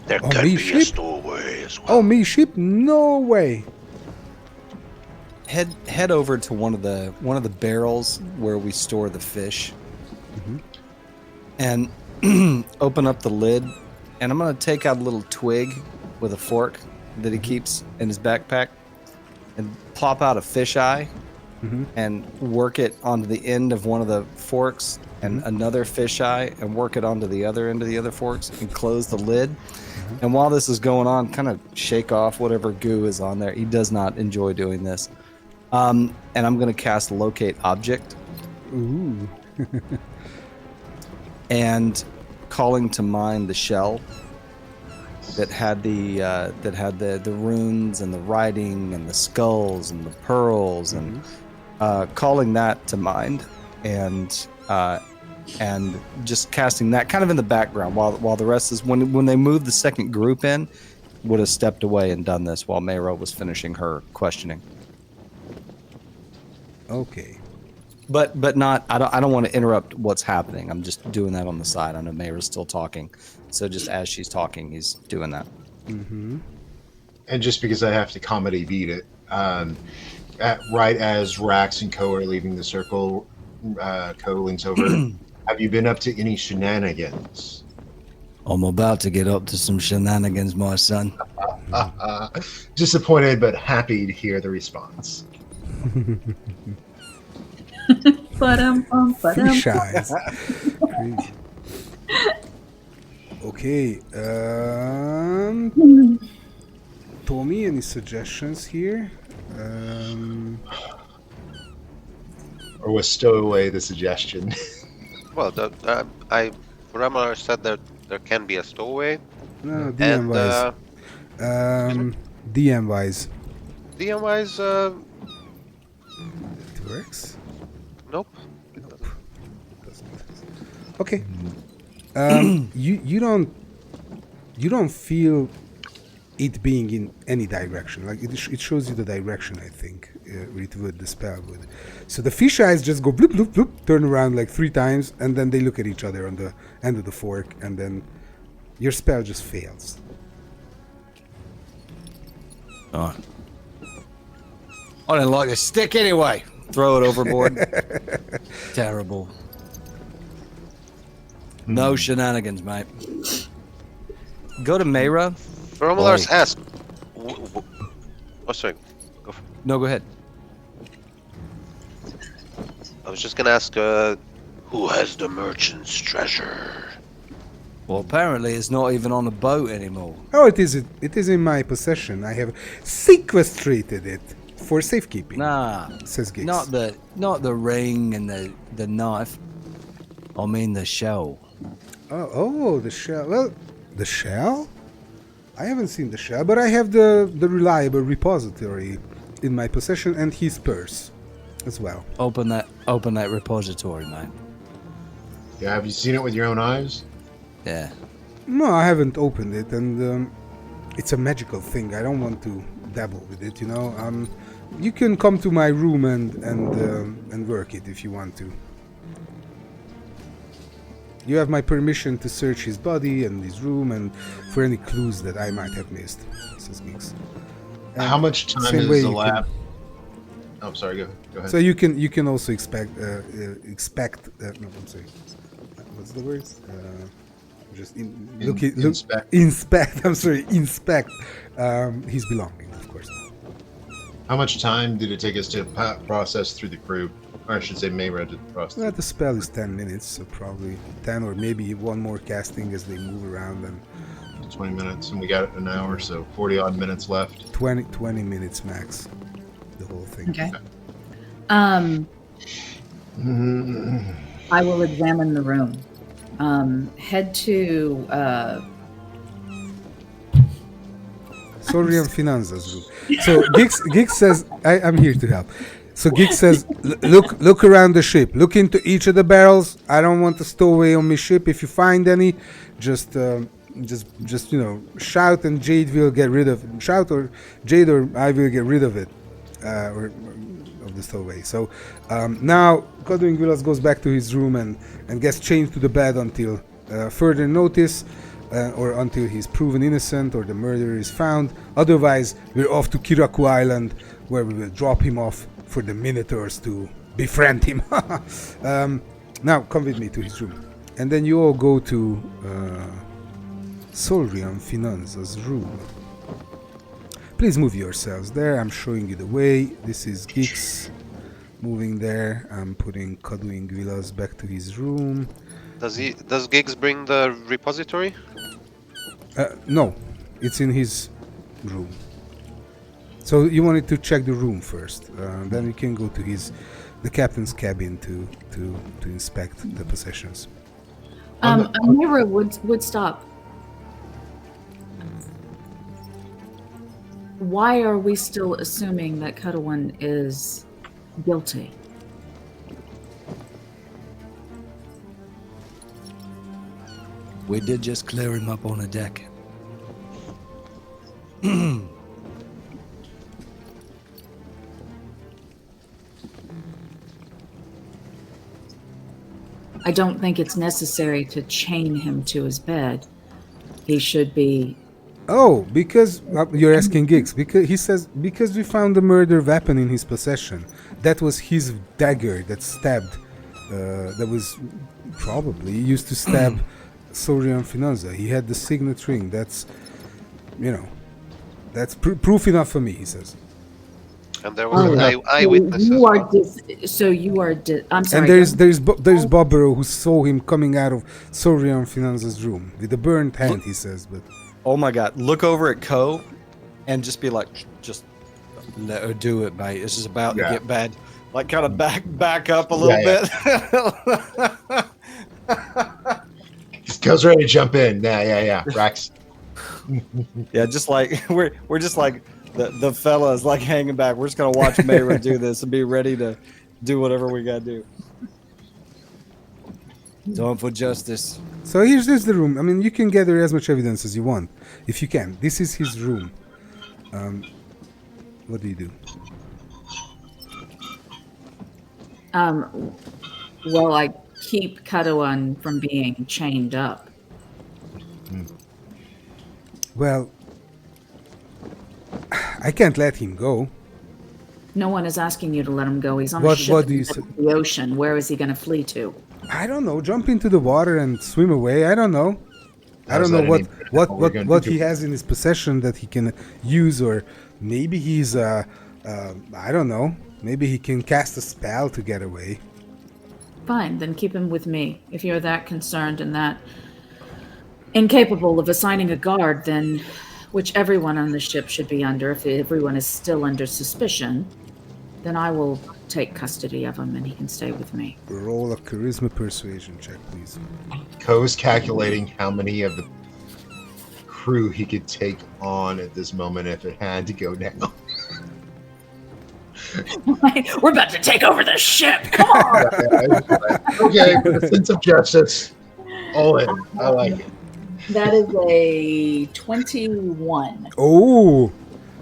There On could me be a ship? stowaway as well. Oh, me ship? No way. Head over to one of the barrels where we store the fish, and open up the lid. And I'm gonna take out a little twig with a fork that he keeps in his backpack, and plop out a fish eye, and work it onto the end of one of the forks and another fisheye and work it onto the other end of the other forks and close the lid. And while this is going on, kind of shake off whatever goo is on there. He does not enjoy doing this. And I'm going to cast Locate Object. Ooh. And calling to mind the shell that had the runes and the writing and the skulls and the pearls and calling that to mind and just casting that kind of in the background while the rest is when they moved the second group in, would have stepped away and done this while Mayra was finishing her questioning. Okay. But not. I don't want to interrupt what's happening. I'm just doing that on the side. I know Mayra's still talking, so just as she's talking, he's doing that. Mm-hmm. And just because I have to comedy beat it, right as Rax and Co are leaving the circle, Co leans over. Have you been up to any shenanigans? I'm about to get up to some shenanigans, my son. Disappointed but happy to hear the response. Fish eyes. Crazy. Okay. Tommy, any suggestions here? Or was stowaway the suggestion? Well, Rama said that there can be a stowaway. No, DM And wise. DM wise. DM wise, It works. nope. Okay. You don't feel it being in any direction. Like it shows you the direction. I think with the spell would. So the fish eyes just go bloop bloop bloop, turn around like 3 times, and then they look at each other on the end of the fork, and then your spell just fails. Oh. I didn't like the stick anyway. Throw it overboard. Terrible. No shenanigans, mate. Go to Mayra. Romular's Boy. asked. Oh, sorry. Go for No, go ahead. I was just gonna ask, who has the merchant's treasure? Well, apparently it's not even on a boat anymore. Oh, it is. It is in my possession. I have sequestrated it for safekeeping. Nah, Says Giggs. not the ring and the knife. I mean the shell. Oh, the shell. Well, the shell? I haven't seen the shell, but I have the reliable repository in my possession and his purse as well. Open that repository, mate. Yeah, have you seen it with your own eyes? Yeah. No, I haven't opened it, and it's a magical thing. I don't want to dabble with it, you know. You can come to my room and work it if you want to. You have my permission to search his body and his room and for any clues that I might have missed, says Geeks. How much time same way is the you lab? Oh, sorry. Go ahead. So you can also expect. No, I'm sorry. What's the word? Just inspect. I'm sorry. Inspect his belongings, of course. How much time did it take us to process through the crew? Or I should say Mayra did process. Well, the spell is 10 minutes, so probably 10 or maybe one more casting as they move around, and 20 minutes, and we got an hour, so 40 odd minutes left. 20 minutes max. The whole thing. Okay. I will examine the room. Head to Sorian Finanzas room. So Giggs says, I'm here to help. So Giggs says, look around the ship. Look into each of the barrels. I don't want to stow away on my ship. If you find any, just shout and Jade will get rid of it. Shout or Jade or I will get rid of it, or of the stowaway. So now Godwin Willis goes back to his room and gets chained to the bed until further notice. Or until he's proven innocent or the murderer is found. Otherwise, we're off to Kiraku Island, where we will drop him off for the Minotaurs to befriend him. Now, come with me to his room. And then you all go to Solrian Finanza's room. Please move yourselves there. I'm showing you the way. This is Geeks. moving there. I'm putting Kaduinguilas back to his room. Does Giggs bring the repository? No, it's in his room. So you wanted to check the room first. Then you can go to the captain's cabin to inspect the possessions. Amira would stop. Why are we still assuming that Kadawin is guilty? We did just clear him up on a deck. I don't think it's necessary to chain him to his bed. He should be... Oh, because you're asking Giggs. Because he says because we found the murder weapon in his possession. That was his dagger that stabbed. That was probably used to stab Sorian Finanza. He had the signet ring. That's, that's proof enough for me. He says. And there was an eyewitness as well. I'm sorry. And there's Bobbero who saw him coming out of Sorian Finanza's room with a burnt hand. He says, but. Oh my God! Look over at Ko, and just be like, just let her do it, mate. This is about to get bad. Like, kind of back up a little bit. Just goes ready to jump in. Yeah. Rax. Yeah, just like we're just like the fellas like hanging back. We're just gonna watch Mayra do this and be ready to do whatever we gotta do. Time for justice. So here's the room. I mean, you can gather as much evidence as you want, if you can. This is his room. What do you do? Well, I keep Kadawin from being chained up. Well, I can't let him go. No one is asking you to let him go. He's on What- a ship what do you in say? the ocean. Where is he going to flee to? I don't know. Jump into the water and swim away. I don't know. I don't know what he has in his possession that he can use, or maybe he's I don't know. Maybe he can cast a spell to get away. Fine, then keep him with me. If you're that concerned and that incapable of assigning a guard, then which everyone on the ship should be under, if everyone is still under suspicion, then I will take custody of him and he can stay with me. Roll a charisma persuasion check, please. Ko's calculating how many of the crew he could take on at this moment if it had to go down. We're about to take over the ship. Come on. Okay, for the sense of justice. All in. I like it. That is a 21. Oh,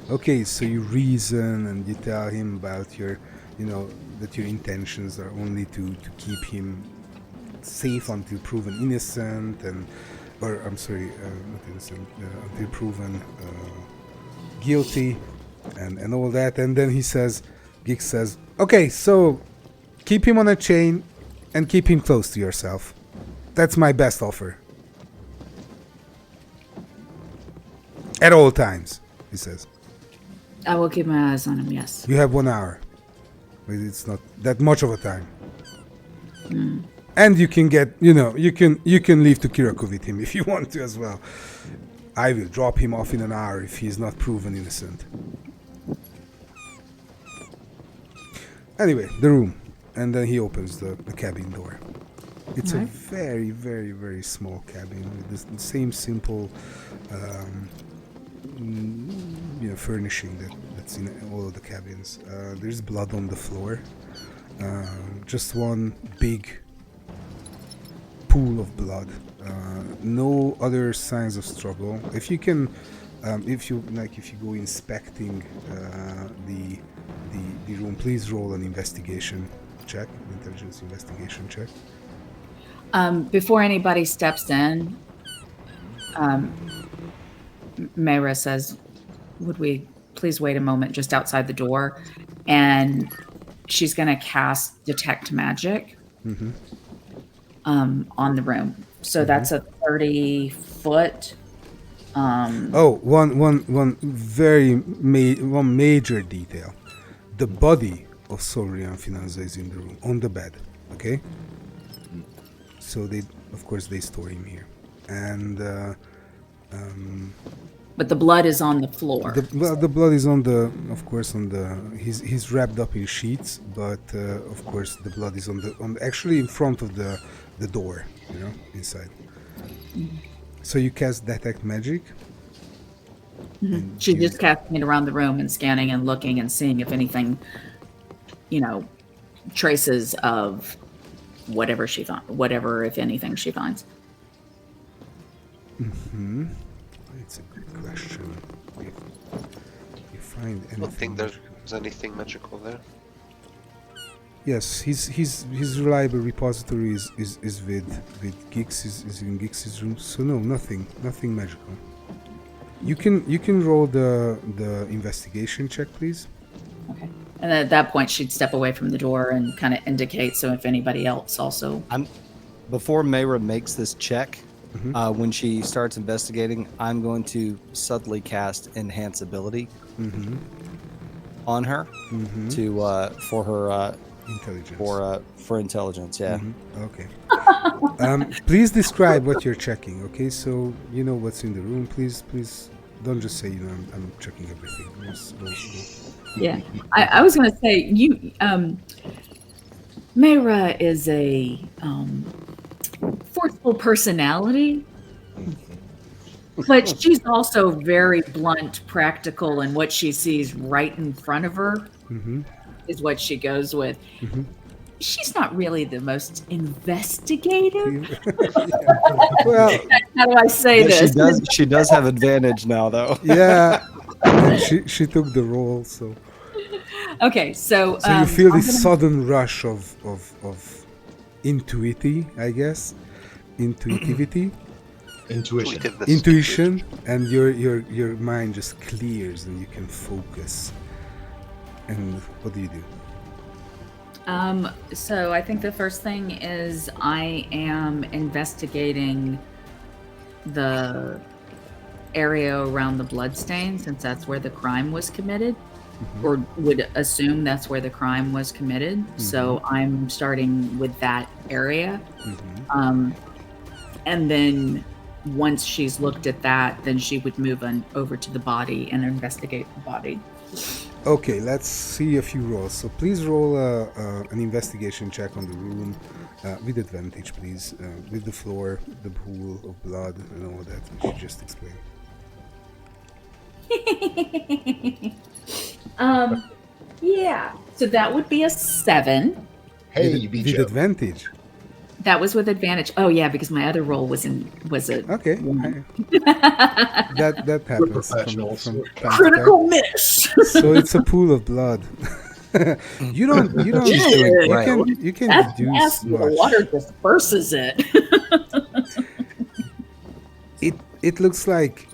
okay. So you reason and you tell him about your, that your intentions are only to keep him safe until proven innocent, not innocent, until proven guilty, and all that. And then Giggs says, okay, so keep him on a chain and keep him close to yourself. That's my best offer. At all times, he says. I will keep my eyes on him, yes. You have 1 hour. But it's not that much of a time. And you can get, you can leave to Kirako with him if you want to as well. I will drop him off in an hour if he is not proven innocent. Anyway, the room. And then he opens the cabin door. It's a very, very, very small cabin with the same simple furnishing that's in all of the cabins. There's blood on the floor. Just one big pool of blood. No other signs of struggle. If you can, if you go inspecting the room, please roll an investigation check, intelligence investigation check. Before anybody steps in, Mayra says, would we please wait a moment just outside the door? And she's going to cast Detect Magic on the room. So that's a 30-foot. One major detail. The body of Soria and Finanza is in the room, on the bed. Okay. So they, of course, they store him here, and But the blood is on the floor. the blood is on the, of course, on the. He's wrapped up in sheets, but of course the blood is on actually in front of the door, you know, inside. So you cast detect magic. She's just casting it around the room and scanning and looking and seeing if anything, you know, traces of whatever she found, whatever, if anything, she finds. It's a good question. If you find anything, I don't think magical. there's anything magical there. Yes, his reliable repository is with Gix is in Gix's room. So no, nothing magical. You can roll the investigation check, please. Okay. And at that point, she'd step away from the door and kind of indicate so if anybody else also. Before Mayra makes this check, when she starts investigating, I'm going to subtly cast Enhance Ability on her to for her intelligence. For intelligence. Yeah. Okay. Please describe what you're checking. Okay, so you know what's in the room. Please don't just say, you know, I'm checking everything. Just go. Yeah, I was going to say Mayra is a forceful personality, but she's also very blunt, practical, and what she sees right in front of her is what she goes with. She's not really the most investigative. Well, how do I say this? She does have advantage now, though. Yeah, she took the role, so. Okay, so you feel this sudden rush of intuitivity, I guess, intuition, and your mind just clears and you can focus. And what do you do? So I think the first thing is I am investigating the area around the bloodstain, since that's where the crime was committed, or would assume that's where the crime was committed. So I'm starting with that area. And then once she's looked at that, then she would move on over to the body and investigate the body. Okay, let's see a few rolls. So please roll an investigation check on the room with advantage, please. With the floor, the pool of blood, and all that which you just explained. Yeah. So that would be a 7. Hey, you beat with Joe. Advantage. That was with advantage. Oh yeah, because my other roll was a Okay. that happens from time to critical time. miss. So it's a pool of blood. you don't you can That's deduce nasty. The much. water disperses it. It looks like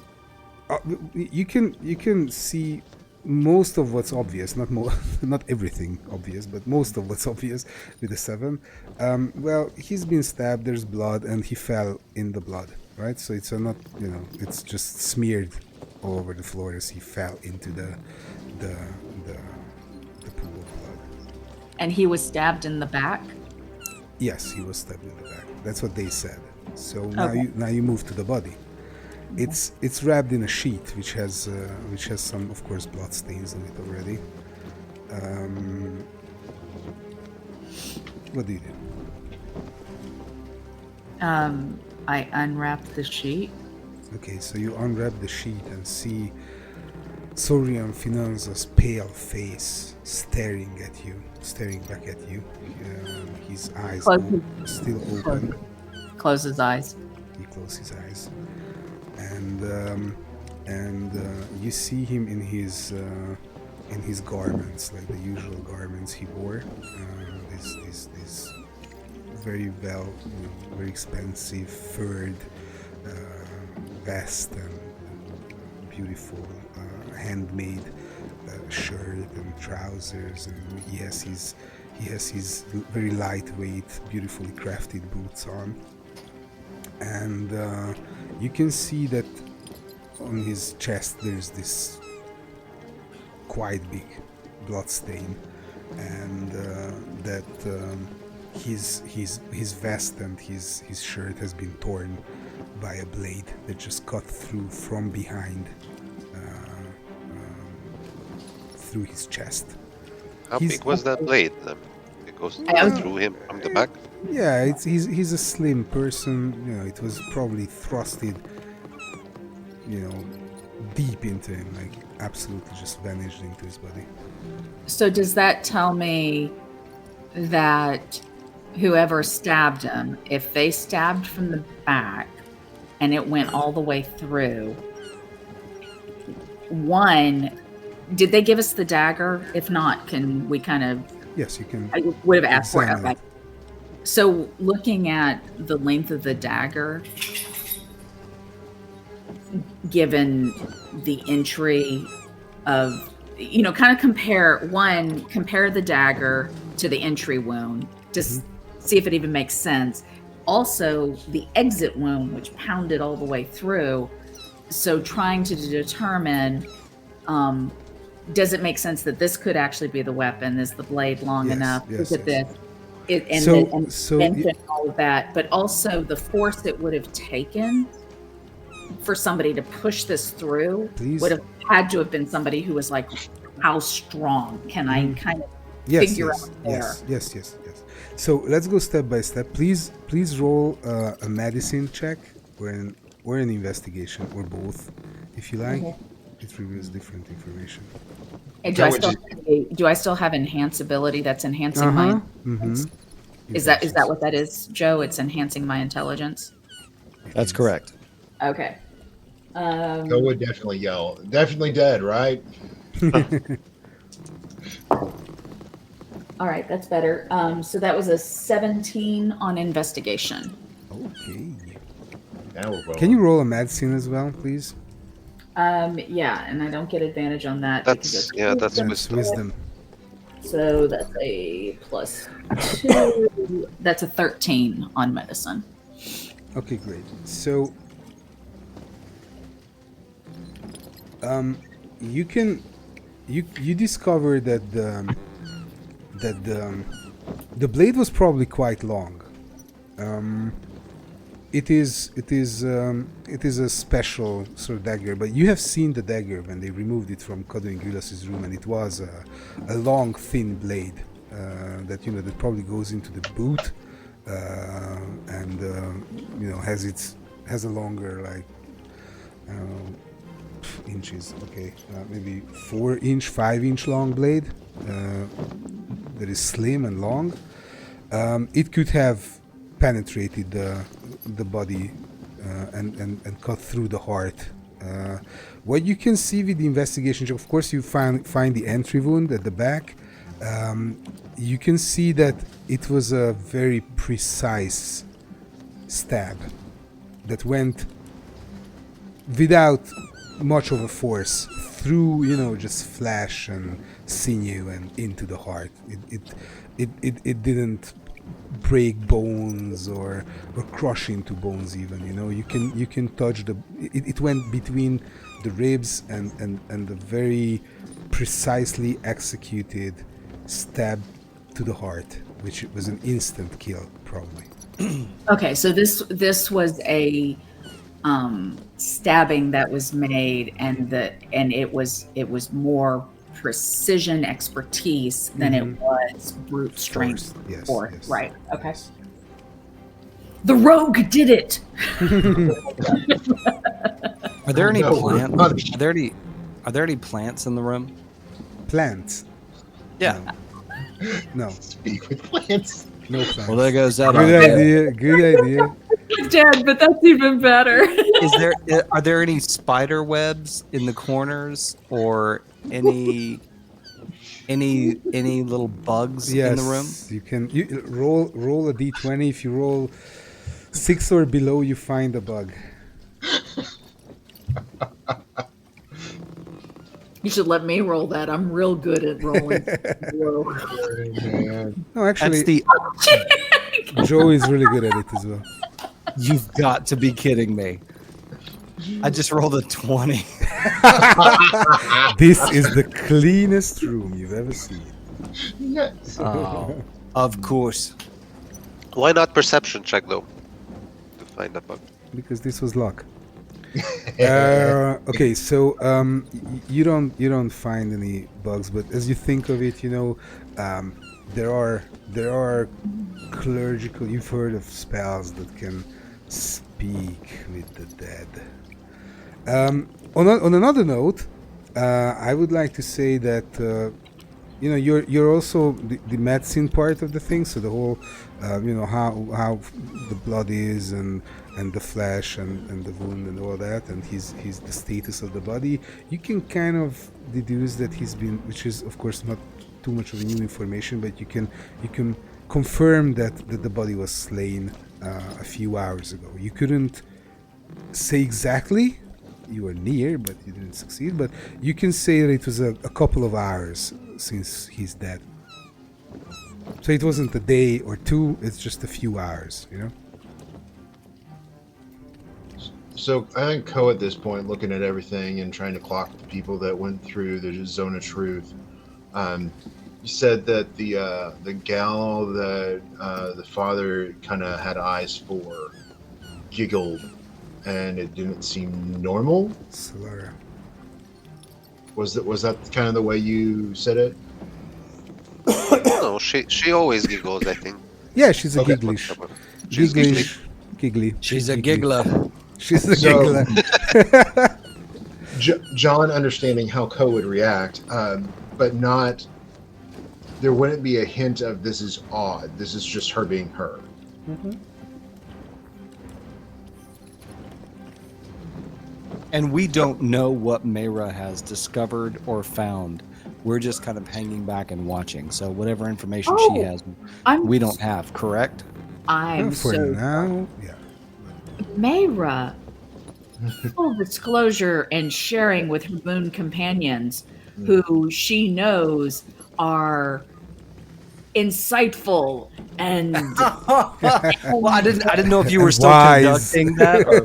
you can see most of what's obvious, not everything obvious, but most of what's obvious with the 7. Well, he's been stabbed, there's blood, and he fell in the blood, right? So it's not, you know, it's just smeared all over the floor as he fell into the pool of blood. And he was stabbed in the back? Yes, he was stabbed in the back. That's what they said. So Okay. now you move to the body. It's wrapped in a sheet which has some, of course, blood stains on it already. What do you do? I unwrapped the sheet. Okay, so you unwrap the sheet and see Sorian Finanza's pale face staring back at you. His eyes still open. Close his eyes. He closes his eyes. And you see him in his garments, like the usual garments he wore. This very very expensive furred vest and beautiful handmade shirt and trousers, and he has his very lightweight, beautifully crafted boots on. And you can see that on his chest there's this quite big blood stain, and that his vest and his shirt has been torn by a blade that just cut through from behind through his chest. How He's- big was that blade? It goes I was- through him from the back. Yeah, he's a slim person. You know, it was probably thrusted, you know, deep into him, like absolutely just vanished into his body. So does that tell me that whoever stabbed him, if they stabbed from the back and it went all the way through, one, did they give us the dagger? If not, can we kind of, Yes, you can. I would have asked for it. examine Okay. So looking at the length of the dagger, given the entry of, you know, kind of compare the dagger to the entry wound, just see if it even makes sense. Also, the exit wound, which pounded all the way through. So trying to determine, does it make sense that this could actually be the weapon? Is the blade long Yes, enough? yes, Look at yes. this. And So- and so bent y- and all of that, but also the force it would have taken for somebody to push this through Please. would have had to have been somebody who was like, how strong can I kind of Yes, figure yes, out there? yes. So let's go step by step. Please roll a medicine check or an investigation or both, if you like. It reveals different information. And How would do I still have enhance ability that's enhancing my Mm-hmm. is that what that is, Joe? It's enhancing my intelligence. That's correct. Okay. Joe would definitely yell, "Definitely dead, right?" All right, that's better. So that was a 17 on investigation. Okay. Now we're rolling. Can you roll a medicine as well, please? Yeah, and I don't get advantage on that. because That's it's that's That's wisdom. wisdom. So that's a +2. That's a 13 on medicine. Okay, great. So, you discover that the blade was probably quite long. It is a special sort of dagger, but you have seen the dagger when they removed it from Codwin Gulas's room, and it was a long, thin blade that that probably goes into the boot, and has a longer, like, I don't know, inches. Okay, maybe 4-inch, 5-inch long blade that is slim and long. It could have penetrated the body and cut through the heart. What you can see with the investigation, of course, you find the entry wound at the back. You can see that it was a very precise stab that went without much of a force through, just flesh and sinew and into the heart. It didn't break bones or crush into bones even. You can touch it went between the ribs and the very precisely executed stab to the heart, which was an instant kill probably. Okay, so this was a stabbing that was made, and it was more precision expertise than it was brute strength. Yes, Force. yes, Right. Okay. yes. The rogue did it. Are there any No, plants? punished. Are there any plants in the room? Plants? Yeah. No, Speak with plants. no plants. Well, there goes that. Good idea. idea. Good idea. Dead, but that's even better. Are there any spider webs in the corners or any little bugs Yes, in the room? you can roll a d20. If you roll 6 or below, you find a bug. You should let me roll that. I'm real good at rolling. Whoa. Man. No, actually, That's Joe is really good at it as well. You've got to be kidding me. I just rolled a 20. This is the cleanest room you've ever seen. Yes. Oh, of course. Why not perception check though to find a bug? Because this was luck. Okay, so you don't find any bugs, but as you think of it, there are clerical. You've heard of spells that can speak with the dead. On another note, I would like to say that you're also the medicine part of the thing. So the whole how the blood is and the flesh and the wound and all that, and his the status of the body. You can kind of deduce that he's been, which is of course not too much of a new information, but you can confirm that the body was slain a few hours ago. You couldn't say exactly. You were near, but you didn't succeed. But you can say that it was a couple of hours since he's dead. So it wasn't a day or two, it's just a few hours, So I think Ko at this point, looking at everything and trying to clock the people that went through the zone of truth. You said that the gal that the father kind of had eyes for giggled, and it didn't seem normal. Solara. Was that kind of the way you said it? No, she always giggles, I think. Yeah, she's a Okay. gigglish. She's Giggly. She's a giggly. giggler. She's a So- giggler. John understanding how Ko would react, but not. There wouldn't be a hint of this is odd. This is just her being her. And we don't know what Mayra has discovered or found. We're just kind of hanging back and watching. So whatever information she has, we don't have, correct? I'm For so now, yeah. Mayra, full disclosure and sharing with her boon companions, who she knows are insightful and Well, I didn't know if you were And still wise. conducting that. Or...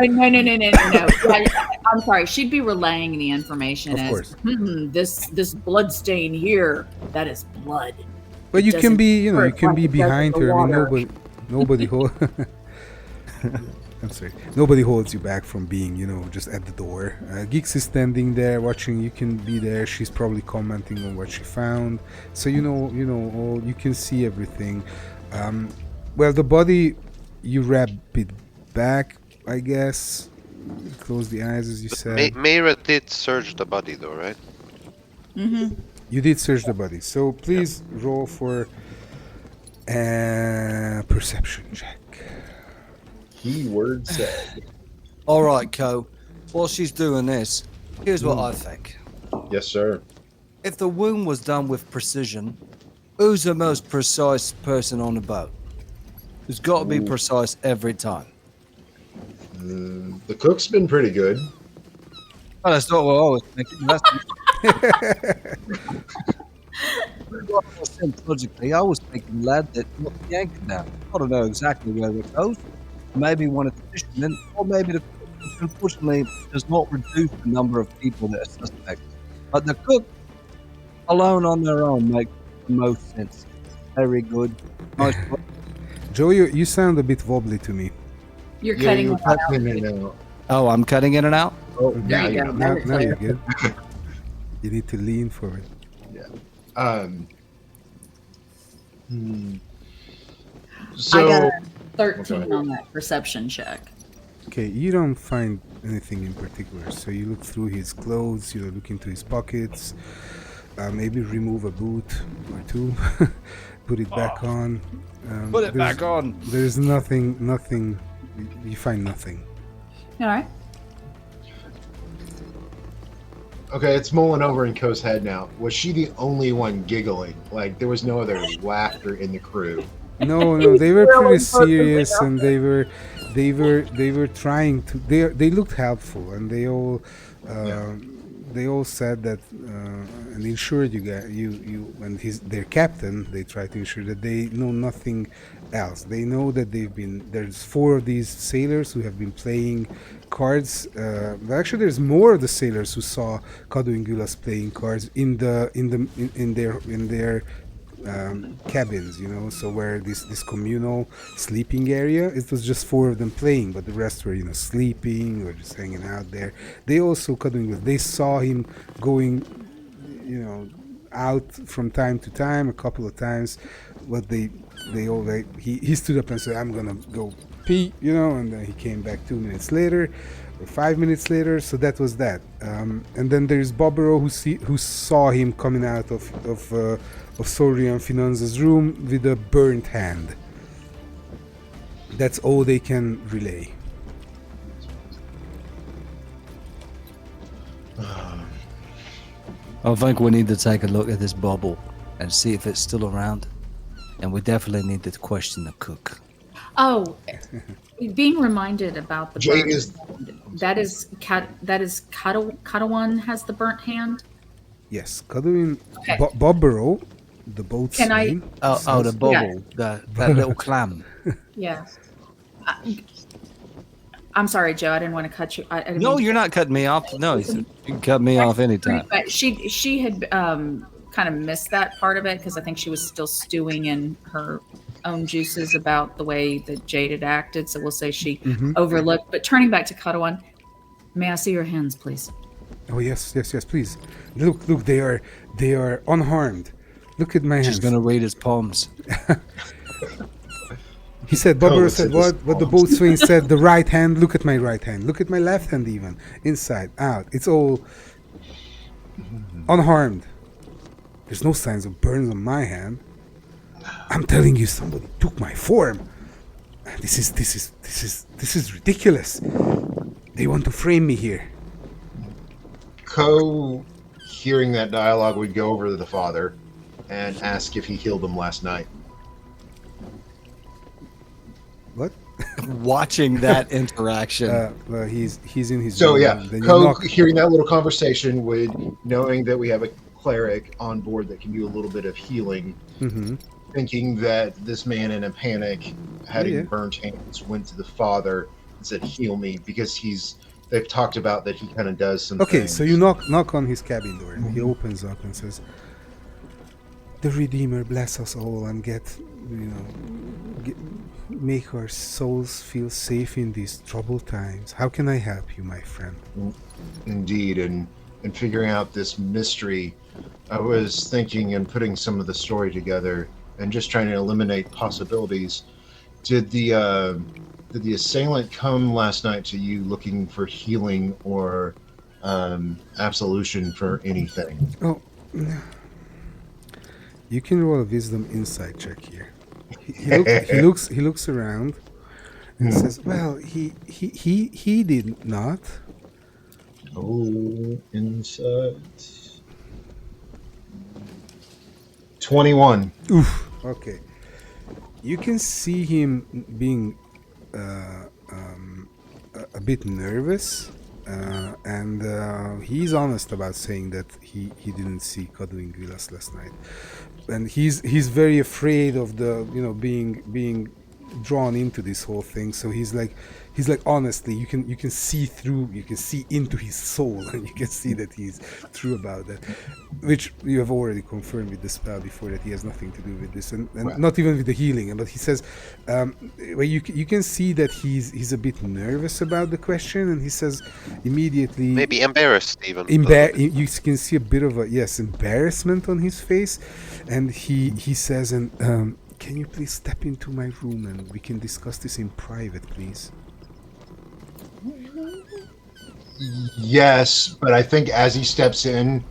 no. Yeah, I'm sorry. She'd be relaying the information Of as course. This blood stain here, that is blood. But It you can doesn't be, you hurt can like be it does behind with the her. I mean, water. nobody holds. I'm sorry. Nobody holds you back from being, just at the door. Geeks is standing there watching. You can be there. She's probably commenting on what she found. So you can see everything. Well, the body, you wrap it back, I guess. Close the eyes, as you said. Mayra did search the body though, right? You did search the body. So please roll for a perception check. Keyword said. All right, Ko. While she's doing this, here's what I think. Yes, sir. If the wound was done with precision, who's the most precise person on the boat? It's got to be precise every time. The cook's been pretty good. Oh, that's not what I was thinking. Logically, I was thinking, lad, that you're yanked now. I don't know exactly where it goes. Maybe one of the fishermen, or maybe the cook, which unfortunately does not reduce the number of people that are suspects. But the cook, alone on their own, makes the most sense. Very good. Nice work. Joe, you sound a bit wobbly to me. You're Yeah, cutting you it were out. cutting in and out. Oh, I'm cutting in and out? Oh, There you go. Now, Very now you're clear. good. You need to lean forward. So, I got a 13 Okay. on that perception check. Okay, you don't find anything in particular. So you look through his clothes, you look into his pockets, maybe remove a boot or two, put it back on. Put it back on. There's nothing. You find nothing. All right. okay, it's mulling over in Ko's head now. Was she the only one giggling? Like, there was no other laughter in the crew. No, they were pretty serious, and they were trying to. They looked helpful, and they all, they all said that and ensured you and their captain. They tried to ensure that they know nothing else. They know that there's 4 of these sailors who have been playing cards. But actually, there's more of the sailors who saw Kadu and Gulas playing cards in their cabins, so where this communal sleeping area, it was just 4 of them playing, but the rest were sleeping or just hanging out there. They also they saw him going out from time to time, a couple of times, but he stood up and said, I'm gonna go pee, and then he came back 2 minutes later or 5 minutes later. So that was that. And then there's Bobero who saw him coming out of Sorian Finanza's room with a burnt hand. That's all they can relay. I think we need to take a look at this bubble and see if it's still around. And we definitely need to question the cook. Oh, being reminded about the Jade burnt is- hand. That is Katawan has the burnt hand. Yes, Kaduin Okay. Bobero, the boatswain. Can I- Oh, the says- bubble, that little clam. Yeah. I'm sorry, Joe. I didn't want to cut you. I didn't No, mean- you're not cutting me off. No, you can cut me off anytime. But she had kind of missed that part of it because I think she was still stewing in her own juices about the way that Jade had acted. So we'll say she overlooked. But turning back to Katawan, may I see your hands, please? Oh yes, please. Look, they are unharmed. Look at my hands. She's gonna read his palms. He said, Bobber it's said in what? his What the palms. boatswain said, the right hand, look at my right hand. Look at my left hand even. Inside, out. It's all unharmed. There's no signs of burns on my hand. I'm telling you, somebody took my form. This is ridiculous. They want to frame me here. Ko, hearing that dialogue, would go over to the father and ask if he healed him last night. What? Watching that interaction. Well, he's in his So room, yeah, and then you Ko, knock. hearing that little conversation, would, knowing that we have a cleric on board that can do a little bit of healing, thinking that this man in a panic, having Yeah. burnt hands, went to the father and said, "Heal me," because they've talked about that he kind of does some. Okay, things. so you knock on his cabin door, and he opens up and says, "The Redeemer bless us all and make our souls feel safe in these troubled times. How can I help you, my friend?" Indeed, and figuring out this mystery, I was thinking and putting some of the story together and just trying to eliminate possibilities. Did the assailant come last night to you looking for healing or absolution for anything? Oh, you can roll a wisdom insight check here. He looks around and says, "Well, he did not." Oh, insight. 21. Oof. Okay. You can see him being a bit nervous, and he's honest about saying that he didn't see Kaduin Gvilas last night, and he's very afraid of the being drawn into this whole thing. So he's like honestly, you can see through, you can see into his soul, and you can see that he's true about that, which you have already confirmed with the spell before, that he has nothing to do with this, and Right. not even with the healing. But he says, well, you can see that he's a bit nervous about the question, and he says immediately, Maybe embarrassed even. you can see a bit of embarrassment on his face, and he says, and can you please step into my room and we can discuss this in private, please? Yes, but I think as he steps in,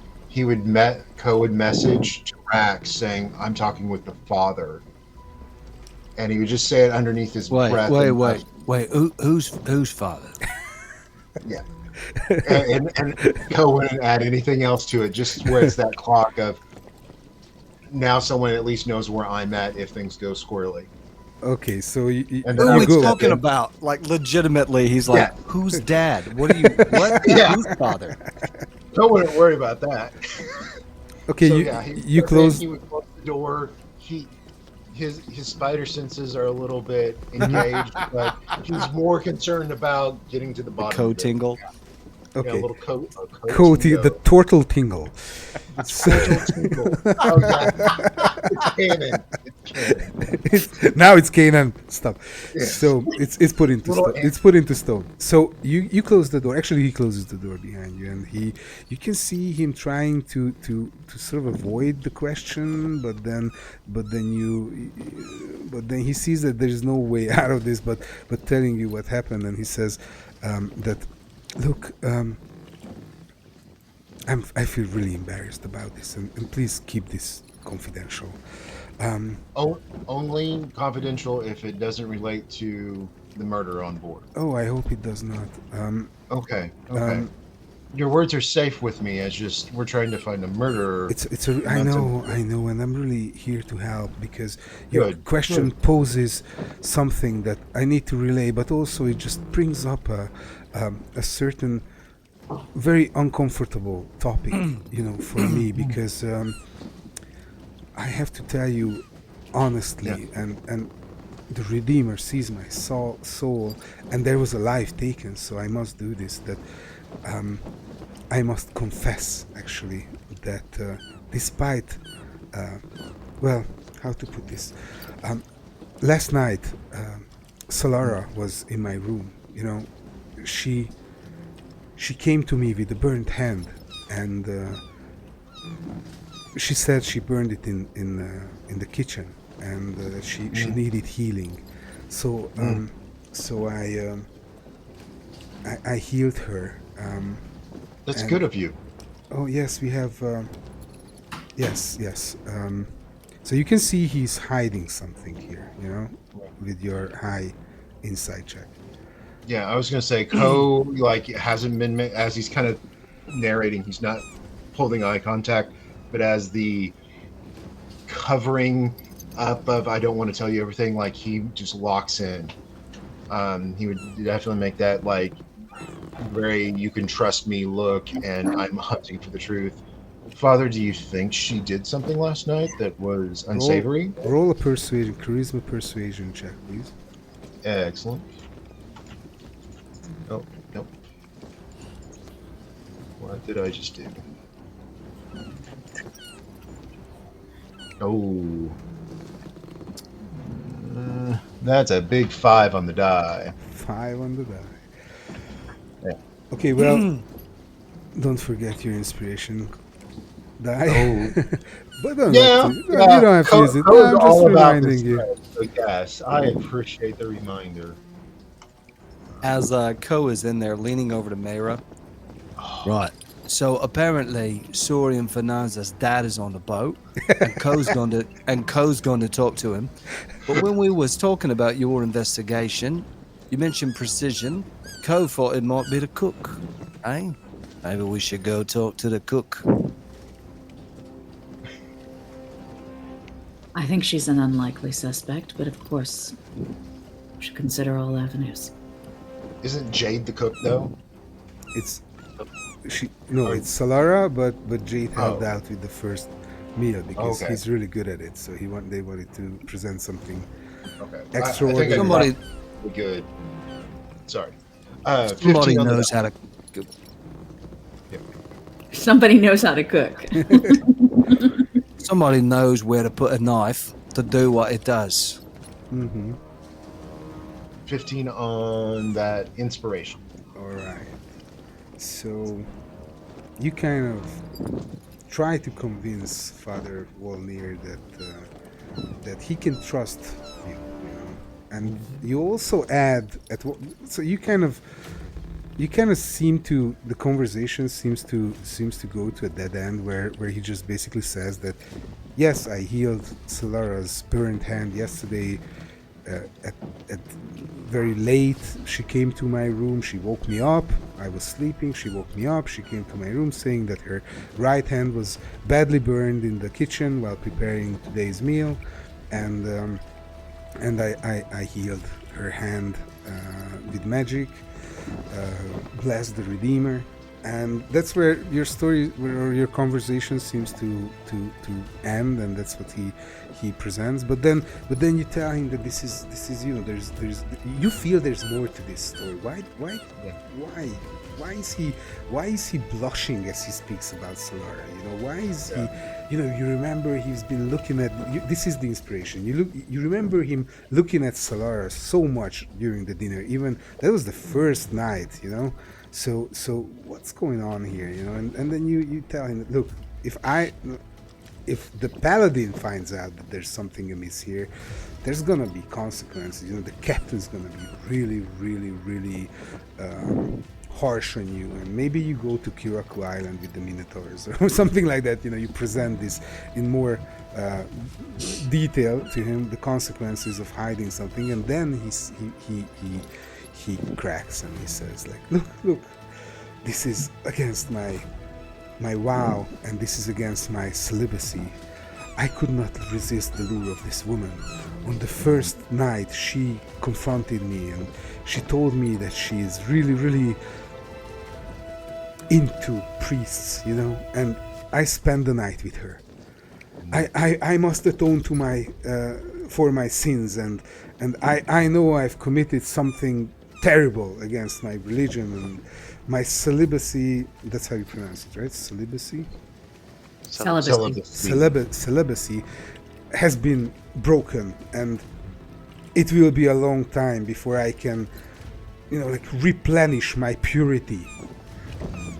Ko would message to Rax saying, "I'm talking with the father," and he would just say it underneath his breath. Wait. Who's father? Yeah, and Ko wouldn't add anything else to it. Just where it's that clock of now, someone at least knows where I'm at if things go squirrely. Okay, so you And Who then are I we would step talking in. about? Like legitimately, he's like, Yeah. "Who's dad? What are you? What? Yeah. Who's father?" Don't want to worry about that. Okay, So, you yeah, he you goes in, close. He would close the door. His spider senses are a little bit engaged, but he's more concerned about getting to the The bottom co of it. tingle. Yeah, a Okay, little coat, a Coty, the turtle tingle. So- tingle. Oh yeah, it's canon. It's canon. now it's Canaan. Stop. Yes. So it's put into Little stone. It's put into stone. So you close the door. Actually, he closes the door behind you, and you can see him trying to sort of avoid the question, but then he sees that there is no way out of this, but telling you what happened, and he says that, look. I feel really embarrassed about this, and please keep this confidential. Only confidential if it doesn't relate to the murder on board. Oh, I hope it does not. Okay. Your words are safe with me. It's just we're trying to find a murderer. I know, and I'm really here to help because your question Good. poses something that I need to relay, but also it just brings up a certain very uncomfortable topic, for me, because I have to tell you honestly, and the Redeemer sees my soul, and there was a life taken, so I must do this. That I must confess, actually, that despite, well, how to put this? Last night, Solara was in my room. She came to me with a burnt hand, and she said she burned it in the kitchen, and she needed healing. So I healed her. That's good of you. Oh yes, we have. Yes. So you can see he's hiding something here, with your high insight check. Yeah, I was gonna say Ko hasn't been as he's kind of narrating. He's not holding eye contact, but as the covering up of I don't want to tell you everything, like he just locks in. He would definitely make that very you can trust me look, and I'm hunting for the truth. Father, do you think she did something last night that was unsavory? Roll a charisma persuasion check, please. Excellent. Oh, nope. What did I just do? Oh. That's a big 5 on the die. 5 on the die. Yeah. Okay, well, don't forget your inspiration die. Oh. But don't Yeah, have to. You don't have to use it. Co's I'm just all about reminding this you. thread, so yes, I appreciate the reminder. As Ko is in there leaning over to Mayra. Right. So apparently Sori and Fernanda's dad is on the boat, and Ko's going to talk to him. But when we was talking about your investigation, you mentioned precision. Ko thought it might be the cook. Eh? Maybe we should go talk to the cook. I think she's an unlikely suspect, but of course, we should consider all avenues. Isn't Jade the cook though? It's it's Solara, but Jade helped out with the first meal because he's really good at it. So they wanted to present something extraordinary. Somebody good. Sorry. Somebody knows how to. Somebody knows how to cook. Somebody knows where to put a knife to do what it does. Mm-hmm. 15 on that inspiration. All right. So you kind of try to convince Father Wolnir that he can trust you, and you also add so you kind of seem to the conversation seems to go to a dead end where he just basically says that yes, I healed Solara's burned hand yesterday at very late. She came to my room, she woke me up, I was sleeping, she woke me up, she came to my room saying that her right hand was badly burned in the kitchen while preparing today's meal, and I healed her hand with magic. Bless the Redeemer. and that's where your story or your conversation seems to end, and that's what he presents. But then you tell him that this is there's you feel there's more to this story. Why is he blushing as he speaks about Solara? Why is he? You remember he's been looking at. This is the inspiration. You remember him looking at Solara so much during the dinner. Even that was the first night. So what's going on here? And then you tell him, look, if the paladin finds out that there's something amiss here, there's gonna be consequences. The captain's gonna be really, really, really harsh on you, and maybe you go to Kiraku Island with the Minotaurs or something like that. You present this in more detail to him, the consequences of hiding something, and then he cracks and he says, like, look, this is against my vow, and this is against my celibacy. I could not resist the lure of this woman. On the first night, she confronted me, and she told me that she is really, really into priests, and I spent the night with her. I must atone for my sins, and I know I've committed something terrible against my religion and my celibacy. That's how you pronounce it, right? Celibacy? Celibacy has been broken, and it will be a long time before I can, replenish my purity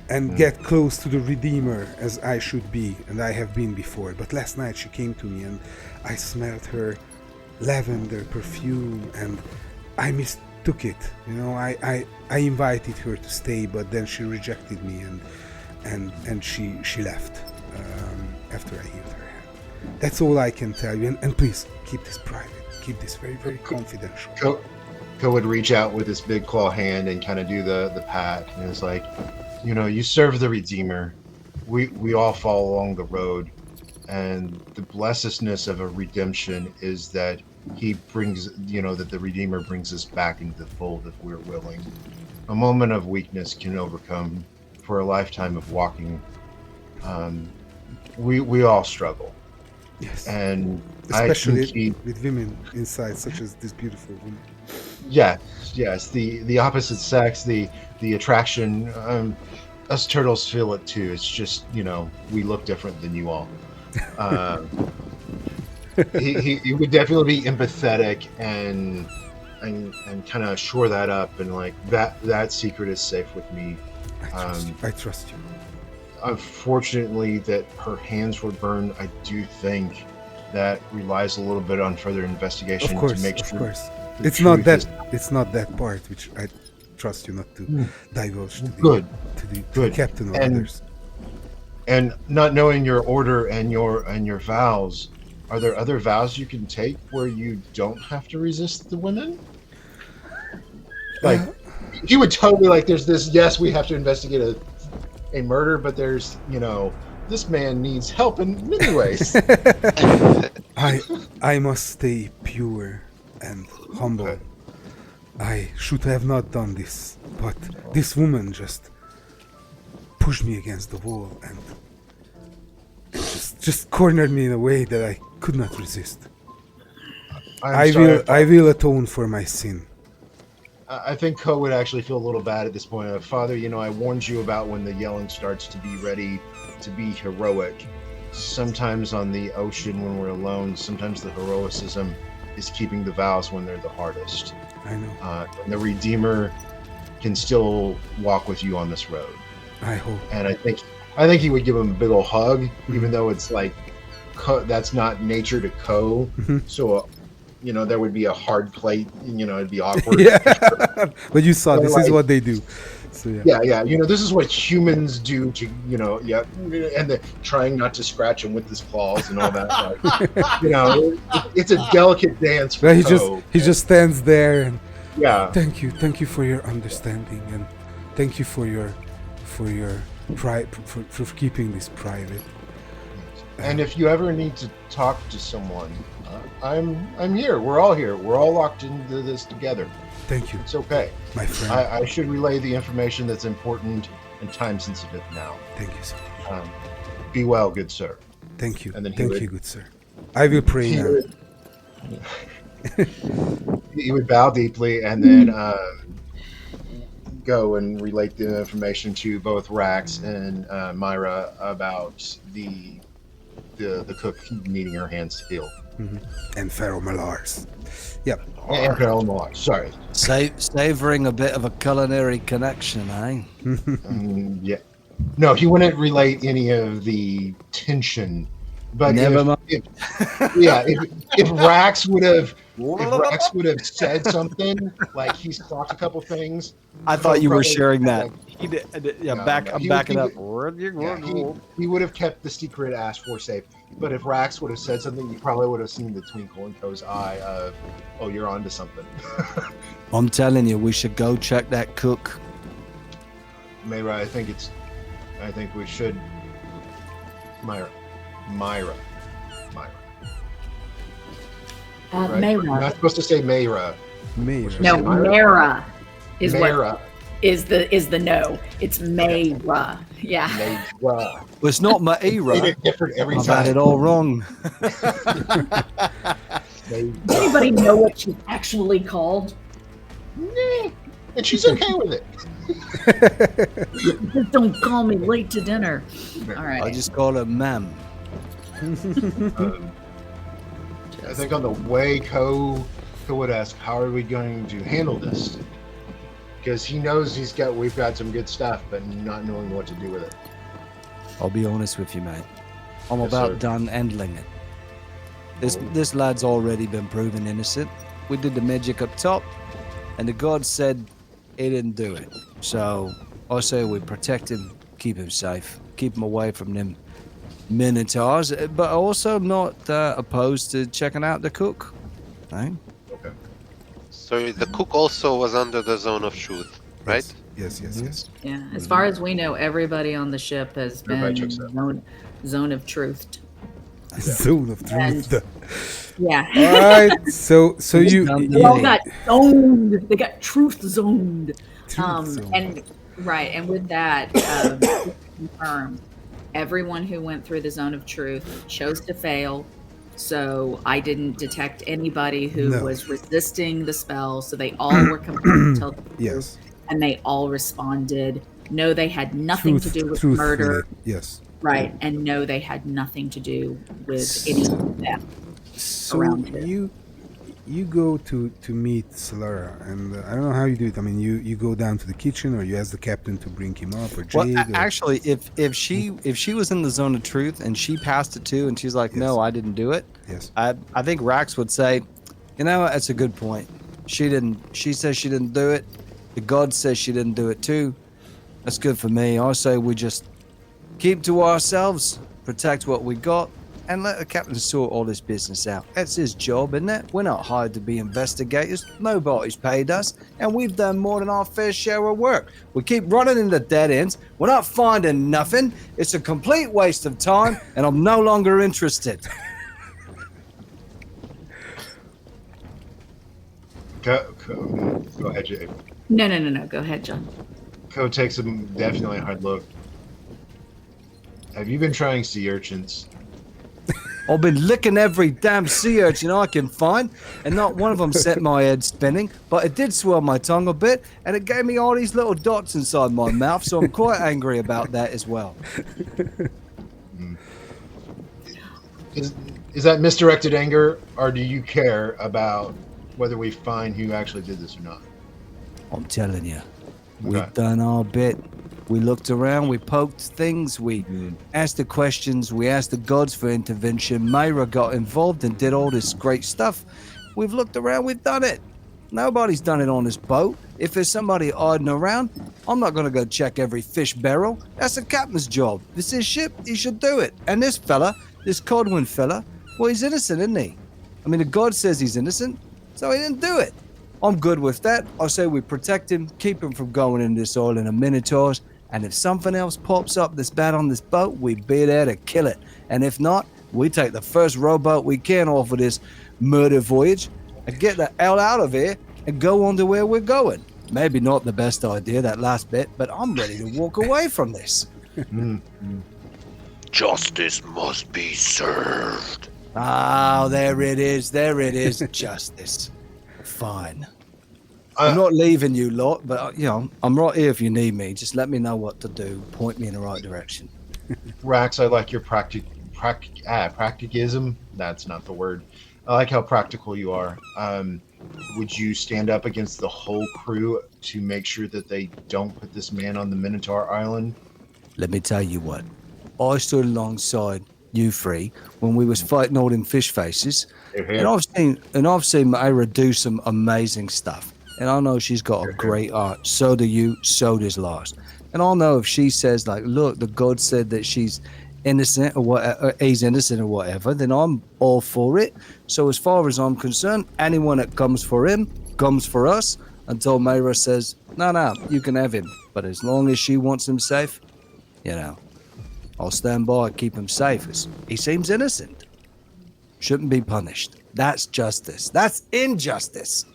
and get close to the Redeemer as I should be, and I have been before. But last night she came to me, and I smelled her lavender perfume, and I mistook it. I invited her to stay, but then she rejected me, and she left after I healed her hand. That's all I can tell you, and please keep this private. Keep this very, very confidential. Ko would reach out with his big claw hand and kind of do the pat, and it's like, you serve the Redeemer. We all fall along the road, and the blessedness of a redemption is that he brings, that the Redeemer brings us back into the fold if we're willing. A moment of weakness can overcome for a lifetime of walking. We all struggle. Yes. And especially with women inside, such as this beautiful woman. Yes. The opposite sex, the attraction. Us turtles feel it too. It's just, we look different than you all. He would definitely be empathetic and kind of shore that up, and like that secret is safe with me. I trust you. Unfortunately, that her hands were burned, I do think that relies a little bit on further investigation to make sure. Of course, it's not that part which I trust you not to divulge to the captain or others. And not knowing your order and your vows, are there other vows you can take where you don't have to resist the women? Like, you would totally like. There's this. Yes, we have to investigate a murder, but there's this man needs help in many ways. I must stay pure and humble. Okay. I should have not done this, but this woman just pushed me against the wall and just cornered me in a way that I could not resist. I will atone for my sin. I think Ko would actually feel a little bad at this point. Father, I warned you about when the yelling starts to be ready to be heroic. Sometimes on the ocean when we're alone, sometimes the heroicism is keeping the vows when they're the hardest. I know. And the Redeemer can still walk with you on this road. I hope. And I think he would give him a big old hug, even though it's like that's not nature to Ko. Mm-hmm. So, there would be a hard plate. It'd be awkward. Yeah, but you saw this is what they do. So yeah. This is what humans do to and trying not to scratch him with his claws and all that. It's a delicate dance. For he just stands there and Thank you for your understanding, and thank you for your pride for keeping this private. And if you ever need to talk to someone, I'm here. We're all here. We're all locked into this together. Thank you. It's okay. My friend. I should relay the information that's important and time sensitive now. Thank you so much. Be well, good sir. Thank you. And then he Thank would- you, good sir. I will pray He now. would, he would bow deeply and then go and relate the information to both Rax and Myra about the cook needing her hands healed. And Pharaoh Malars. Yep. And Carol Moore, sorry. Savoring a bit of a culinary connection, eh? Yeah. No, he wouldn't relate any of the tension. But Never mind. if Rax would have said something, like he's clocked a couple things. I thought you were probably- sharing that. No, I'm no. backing up. He would have kept the secret asked for safe. But if Rax would have said something, you probably would have seen the twinkle in Ko's eye of, "Oh, you're onto something." I'm telling you, we should go check that cook. Mayra, I think we should. Myra. Right? You're Mayra. not supposed to say Mayra. Mayra. No, Mayra is Mayra. what is the no. It's Mayra. Yeah. Mayra. Well, it's not my Made era. it different every I've had time. it all wrong. Mayra. Anybody know what she's actually called? Nah. And she's okay with it. Just don't call me late to dinner. All right. I just call her ma'am. I think on the way, Ko would ask, "How are we going to handle this?" Because he knows we've got some good stuff, but not knowing what to do with it. I'll be honest with you, mate. I'm Yes, about sir. done handling it. This lad's already been proven innocent. We did the magic up top, and the god said he didn't do it. So I say we protect him, keep him safe, keep him away from them minotaurs, but also not opposed to checking out the cook. Right? Okay. So the cook also was under the zone of truth, right? Yes. Yeah. As far as we know, everybody on the ship has Everybody been checks out. zone of truth. Zone of truth. Yeah. All right. So you. They all got zoned. They got truth zoned. Truth zone. And right, and with that, confirmed, everyone who went through the zone of truth chose to fail. So I didn't detect anybody who No. was resisting the spell. So they all were compelled to tell the truth, Yes. and they all responded. No, they had nothing to do with truthfully, murder. Yes. Right, and no, they had nothing to do with any of that. So Around here. you go to meet Solara, and I don't know how you do it. I mean, you go down to the kitchen, or you ask the captain to bring him up, or Jade. Well, or- actually, if she was in the zone of truth and she passed it too, and she's like, Yes. "No, I didn't do it," Yes. I think Rax would say, "You know what? That's a good point. She didn't. She says she didn't do it. The god says she didn't do it too. That's good for me. I say we just keep to ourselves, protect what we got, and let the captain sort all this business out. That's his job, isn't it? We're not hired to be investigators. Nobody's paid us, and we've done more than our fair share of work. We keep running into dead ends. We're not finding nothing. It's a complete waste of time, and I'm no longer interested." Go ahead, Jade. No. Go ahead, John. Ko takes definitely a hard look. Have you been trying sea urchins? I've been licking every damn sea urchin I can find, and not one of them set my head spinning, but it did swell my tongue a bit, and it gave me all these little dots inside my mouth, so I'm quite angry about that as well. Is that misdirected anger, or do you care about whether we find who actually did this or not? I'm telling you, Okay. we've done our bit. We looked around, we poked things, we asked the questions, we asked the gods for intervention. Myra got involved and did all this great stuff. We've looked around, we've done it. Nobody's done it on this boat. If there's somebody hiding around, I'm not going to go check every fish barrel. That's the captain's job. If it's his ship, he should do it. And this fella, this Codwin fella, well, he's innocent, isn't he? I mean, the god says he's innocent, so he didn't do it. I'm good with that. I say we protect him, keep him from going into this oil in a minotaurs, and if something else pops up that's bad on this boat, we be there to kill it. And if not, we take the first rowboat we can off of this murder voyage and get the hell out of here and go on to where we're going. maybe not the best idea, that last bit, but I'm ready to walk away from this. Justice must be served. Oh, there it is. There it is. Justice. Fine. Uh, I'm not leaving you lot, but, I'm right here if you need me. Just let me know what to do. Point me in the right direction. Rax, I like your practicism. That's not the word. I like how practical you are. Would you stand up against the whole crew to make sure that they don't put this man on the Minotaur Island? Let me tell you what. I stood alongside you three when we was fighting all them fish faces, and I've seen Mayra do some amazing stuff. And I know she's got a great art. So do you. So does Lars. And I'll know if she says, like, look, the god said that she's innocent or whatever, he's innocent or whatever, then I'm all for it. So as far as I'm concerned, anyone that comes for him comes for us until Mayra says, no, you can have him. But as long as she wants him safe, I'll stand by and keep him safe. He seems innocent. Shouldn't be punished. That's justice. That's injustice.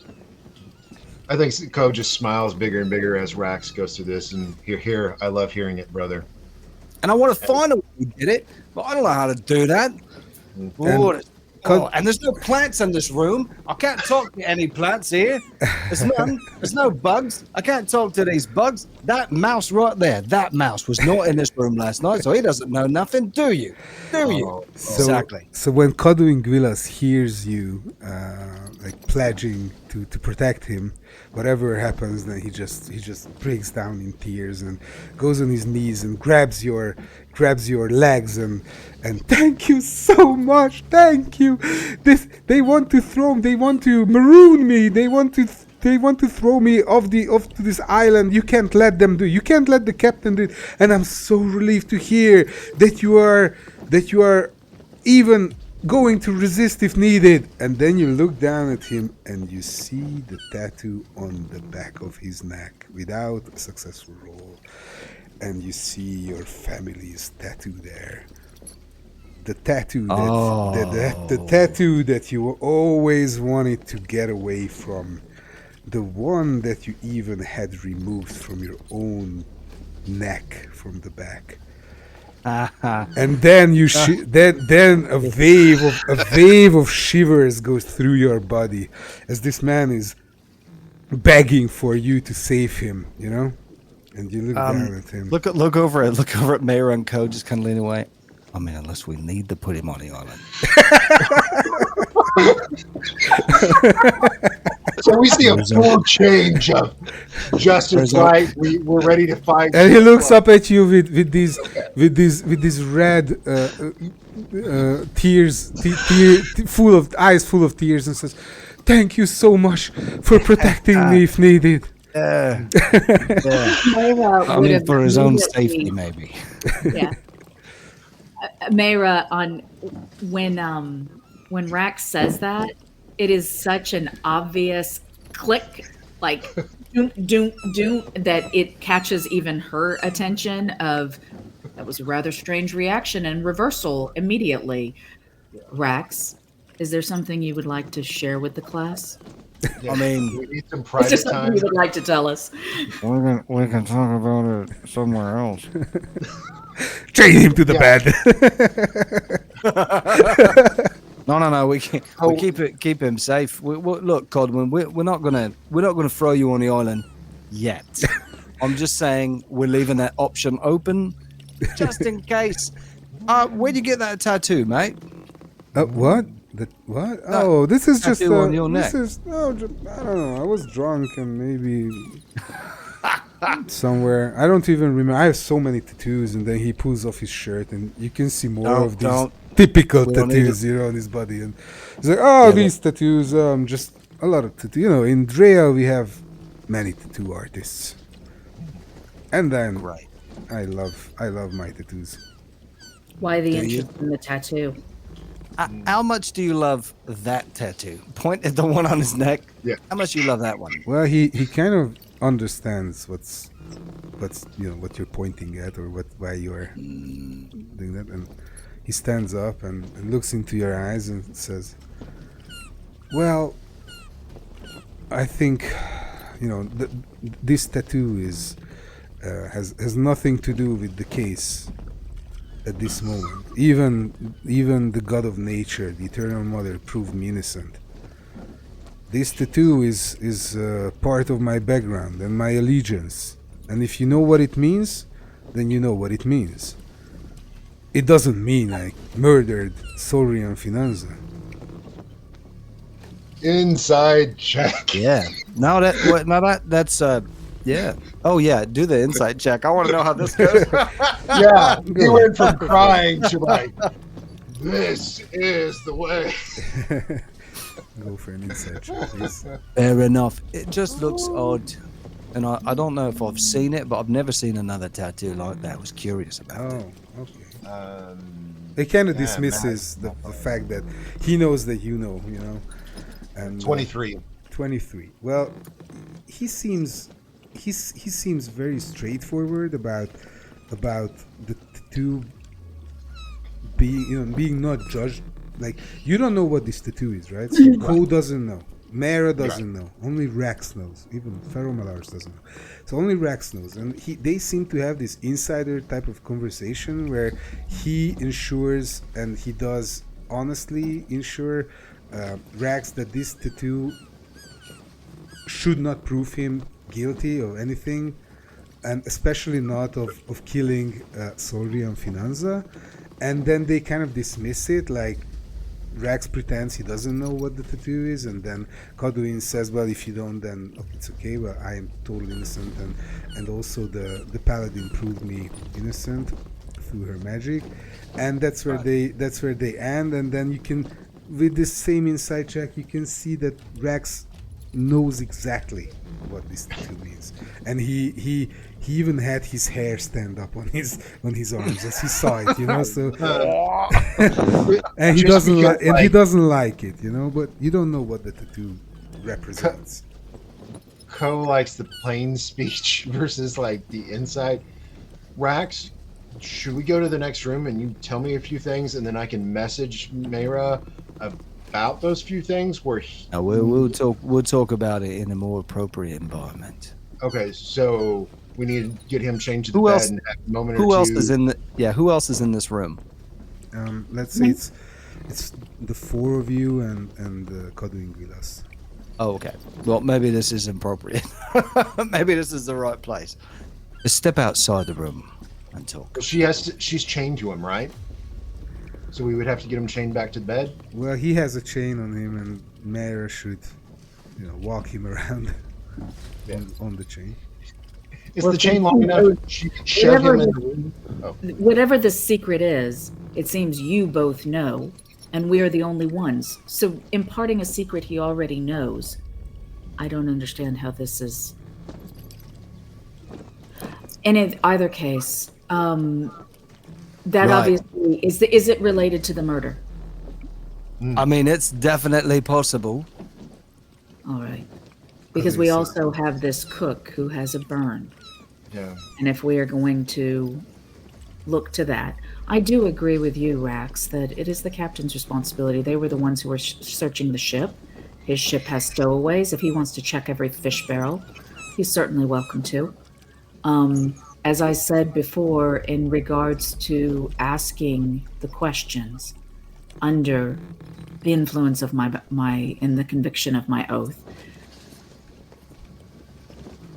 I think Ko just smiles bigger and bigger as Rax goes through this, and here, I love hearing it, brother. And I want to find a way to get it, but I don't know how to do that. And there's no plants in this room. I can't talk to any plants here. There's none. There's no bugs. I can't talk to these bugs. That mouse right there, that mouse was not in this room last night, so he doesn't know nothing, do you? Do you? Exactly. So when Coduinguilas hears you pledging to protect him, whatever happens, then he just breaks down in tears and goes on his knees and grabs your legs and thank you so much, thank you. They want to maroon me. They want to throw me off to this island. You can't let them do it. You can't let the captain do it. And I'm so relieved to hear that you are even going to resist if needed. And then you look down at him and you see the tattoo on the back of his neck without a successful roll. And you see your family's tattoo there. The tattoo the tattoo that you always wanted to get away from. The one that you even had removed from your own neck from the back. And then then a wave of shivers goes through your body as this man is begging for you to save him, And you look down at him. Look over at Mayra and Co. Just kind of lean away. I mean, unless we need to put him on the island. So we see a full change of Justice right. We're ready to fight. And he looks up at you with these red tears, full of eyes full of tears, and says, "Thank you so much for protecting me if needed." Yeah. I mean, for his own safety, maybe. Yeah. Mayra, when Rax says that, it is such an obvious click, like doom, that it catches even her attention. That was a rather strange reaction and reversal immediately. Rax, is there something you would like to share with the class? I mean, we need some Is private there something time. you would like to tell us? We can talk about it somewhere else. Chain him to the bed. No. We keep him safe. Look, Codwin, we're not gonna throw you on the island yet. I'm just saying we're leaving that option open, just in case. Where'd you get that tattoo, mate? What? What? This is just on your neck. I don't know. I was drunk and maybe somewhere. I don't even remember. I have so many tattoos, and then he pulls off his shirt, and you can see more of these typical tattoos, on his body. And he's like, these tattoos, just a lot of tattoos. In Drea we have many tattoo artists, and then I love my tattoos. Why the interest in the tattoo? How much do you love that tattoo? Point at the one on his neck. Yeah. How much do you love that one? Well, he kind of understands what's what you're pointing at or why you're doing that, and he stands up and looks into your eyes and says, "Well, I think this tattoo is has nothing to do with the case at this moment. Even the god of nature, the eternal mother, proved me innocent. This tattoo is part of my background and my allegiance. And if you know what it means, then you know what it means. It doesn't mean I murdered Sorian Finanza. Inside check. Yeah. That's yeah. Oh yeah, do the insight check. I want to know how this goes. Yeah, he went from crying to like, this is the way. Go for an insight check, please. Fair enough. It just looks odd. And I don't know if I've seen it, but I've never seen another tattoo like that. I was curious about it. Oh, okay. It kind of dismisses the fact that he knows that you know. And 23. 23. Well, he seems very straightforward about the tattoo being not judged. Like, you don't know what this tattoo is, right? So Ko doesn't know. Mara doesn't know. Only Rax knows. Even Pharaoh Malars doesn't know. So only Rax knows. And they seem to have this insider type of conversation where he ensures, and he does honestly ensure Rax that this tattoo should not prove him guilty of anything, and especially not of killing Sorian Finanza. And then they kind of dismiss it, like Rax pretends he doesn't know what the tattoo is, and then Kaduin says, well, if you don't, then it's okay, well, I am totally innocent, and also the paladin proved me innocent through her magic. And that's where they end. And then you can, with this same insight check, you can see that Rax knows exactly what this tattoo means, and he even had his hair stand up on his arms as he saw it, so and he doesn't like it, but you don't know what the tattoo represents. Ko likes the plain speech versus like the insight. Rax, should we go to the next room and you tell me a few things, and then I can message Mayra about those few things where we'll talk about it in a more appropriate environment. Okay, so we need to get him changed to the bed and have a moment or two. Who else is in this room? Let's say it's the four of you and Kaduin Vilas. Oh, okay. Well, maybe this is appropriate. Maybe this is the right place. Let's step outside the room and talk. She's chained to him, right? So we would have to get him chained back to the bed? Well, he has a chain on him, and Mara should, walk him around on the chain. Is the chain long enough? She can shove him in the room? Oh. Whatever the secret is, it seems you both know, and we are the only ones. So imparting a secret he already knows, I don't understand how this is. In either case, that right. Obviously is it related to the murder? I mean, it's definitely possible. All right, because we also have this cook who has a burn. Yeah. And if we are going to look to that, I do agree with you, Rax, that it is the captain's responsibility. They were the ones who were searching the ship. His ship has stowaways. If he wants to check every fish barrel, he's certainly welcome to. As I said before, in regards to asking the questions under the influence of in the conviction of my oath,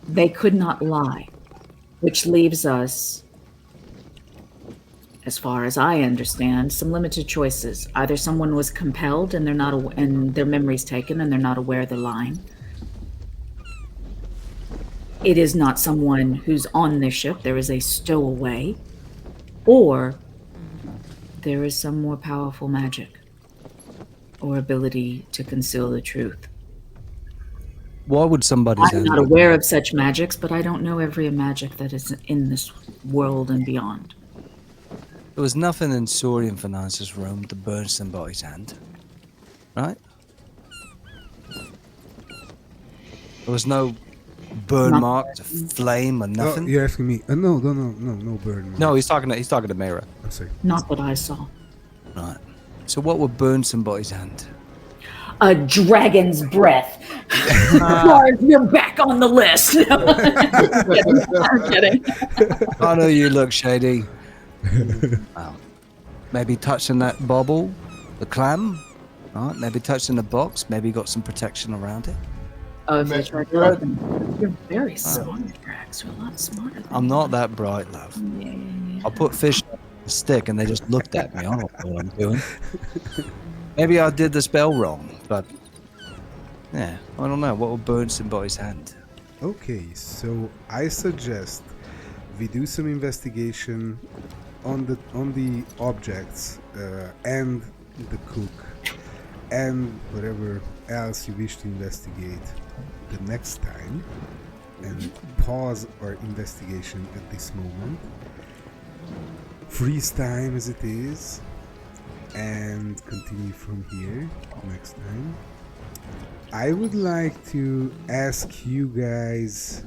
they could not lie, which leaves us, as far as I understand, some limited choices. Either someone was compelled and and their memory's taken and they're not aware they're lying. It is not someone who's on this ship. There is a stowaway. Or there is some more powerful magic or ability to conceal the truth. Why would somebody... I'm not aware of such magics, but I don't know every magic that is in this world and beyond. There was nothing in Sorian Finance's room to burn somebody's hand, right? There was no burn mark, flame, or nothing. Oh, you're asking me? No burn mark. No, he's talking to Mara. I'm sorry. Not that I saw. Right. So what would burn somebody's hand? a dragon's breath. Bard, you're back on the list. I'm kidding. I know you look shady. Maybe touching that bobble, the clam. Right? Maybe touching the box. Maybe got some protection around it. Oh, if I try to throw them, you're very smart, Drax. You're a lot smarter than I'm not that bright, love. Yeah. I put fish on a stick and they just looked at me. I don't know what I'm doing. Maybe I did the spell wrong, but yeah, I don't know. What will burn somebody's hand? Okay, so I suggest we do some investigation on the objects and the cook and whatever else you wish to investigate the next time, and pause our investigation at this moment. Freeze time as it is, and continue from here next time. I would like to ask you guys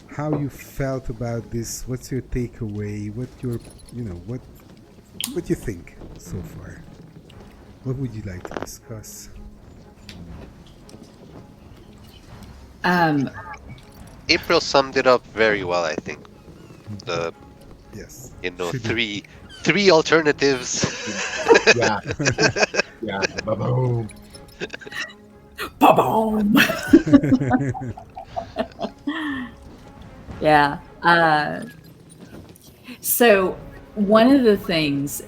how you felt about this. What's your takeaway? What you think so far? What would you like to discuss? April summed it up very well, I think. The Yes. three alternatives. Yeah. Yeah. Ba-boom. Ba-boom. Yeah. So one of the things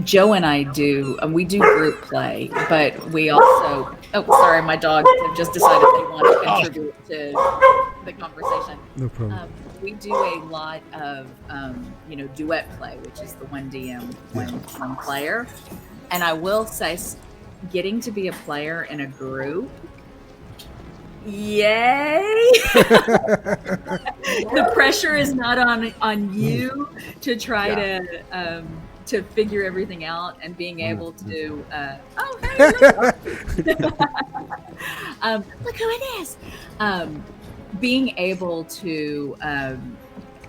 Joe and I do, we do group play, but we also, oh, sorry, my dogs have just decided they want to contribute to the conversation. No problem. We do a lot of, duet play, which is the 1DM, one player. And I will say, getting to be a player in a group, yay! The pressure is not on you to try to figure everything out, and being able to look who it is. Being able to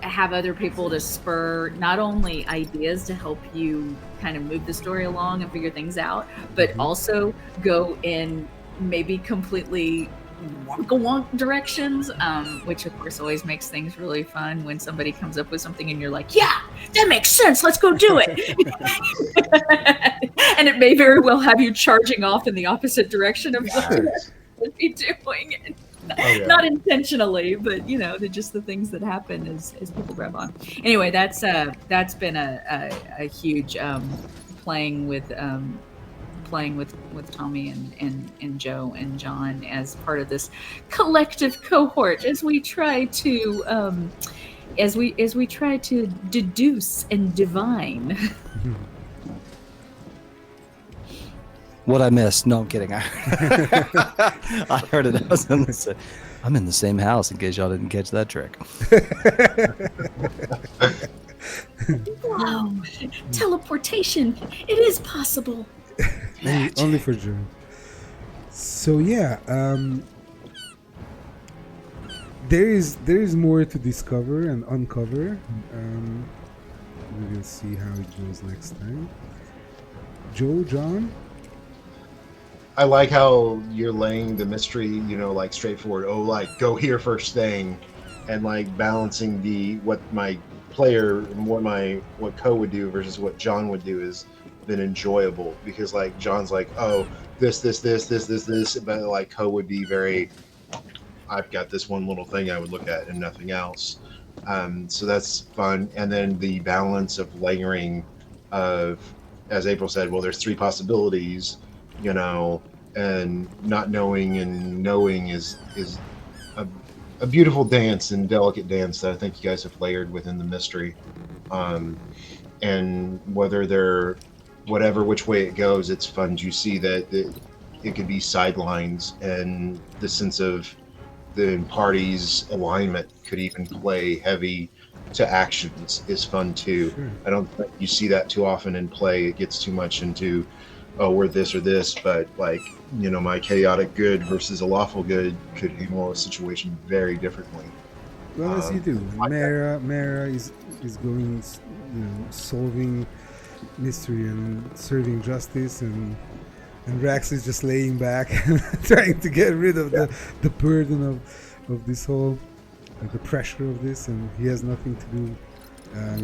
have other people to spur not only ideas to help you kind of move the story along and figure things out, but also go in maybe completely wonk directions, which of course always makes things really fun when somebody comes up with something and you're like, yeah, that makes sense, let's go do it. And it may very well have you charging off in the opposite direction of what you should be doing. Not intentionally, but just the things that happen as people grab on. Anyway, that's been a huge playing with Tommy and Joe and John as part of this collective cohort, as we try to deduce and divine. What I missed? No, I'm kidding. I heard it. I'm in the same house, in case y'all didn't catch that trick. Wow, teleportation! It is possible. Only for Joe. So yeah, there is more to discover and uncover. We will see how it goes next time. Joe, John. I like how you're laying the mystery, like straightforward. Oh, like go here first thing, and like balancing what my player, what Co would do versus what John would do is been enjoyable, because like John's like, oh, this, but like Co would be very, I've got this one little thing I would look at and nothing else. So that's fun. And then the balance of layering of, as April said, well, there's three possibilities, and not knowing and knowing is a beautiful dance and delicate dance that I think you guys have layered within the mystery. And whether they're which way it goes, it's fun. You see that it could be sidelines, and the sense of the party's alignment could even play heavy to actions is fun too. Sure. I don't think you see that too often in play. It gets too much into, oh, we're this or this, but like, my chaotic good versus a lawful good could handle a situation very differently. Well, as you do. Mara is going, solving mystery and serving justice, and Rax is just laying back and trying to get rid of the burden of this whole the pressure of this, and he has nothing to do.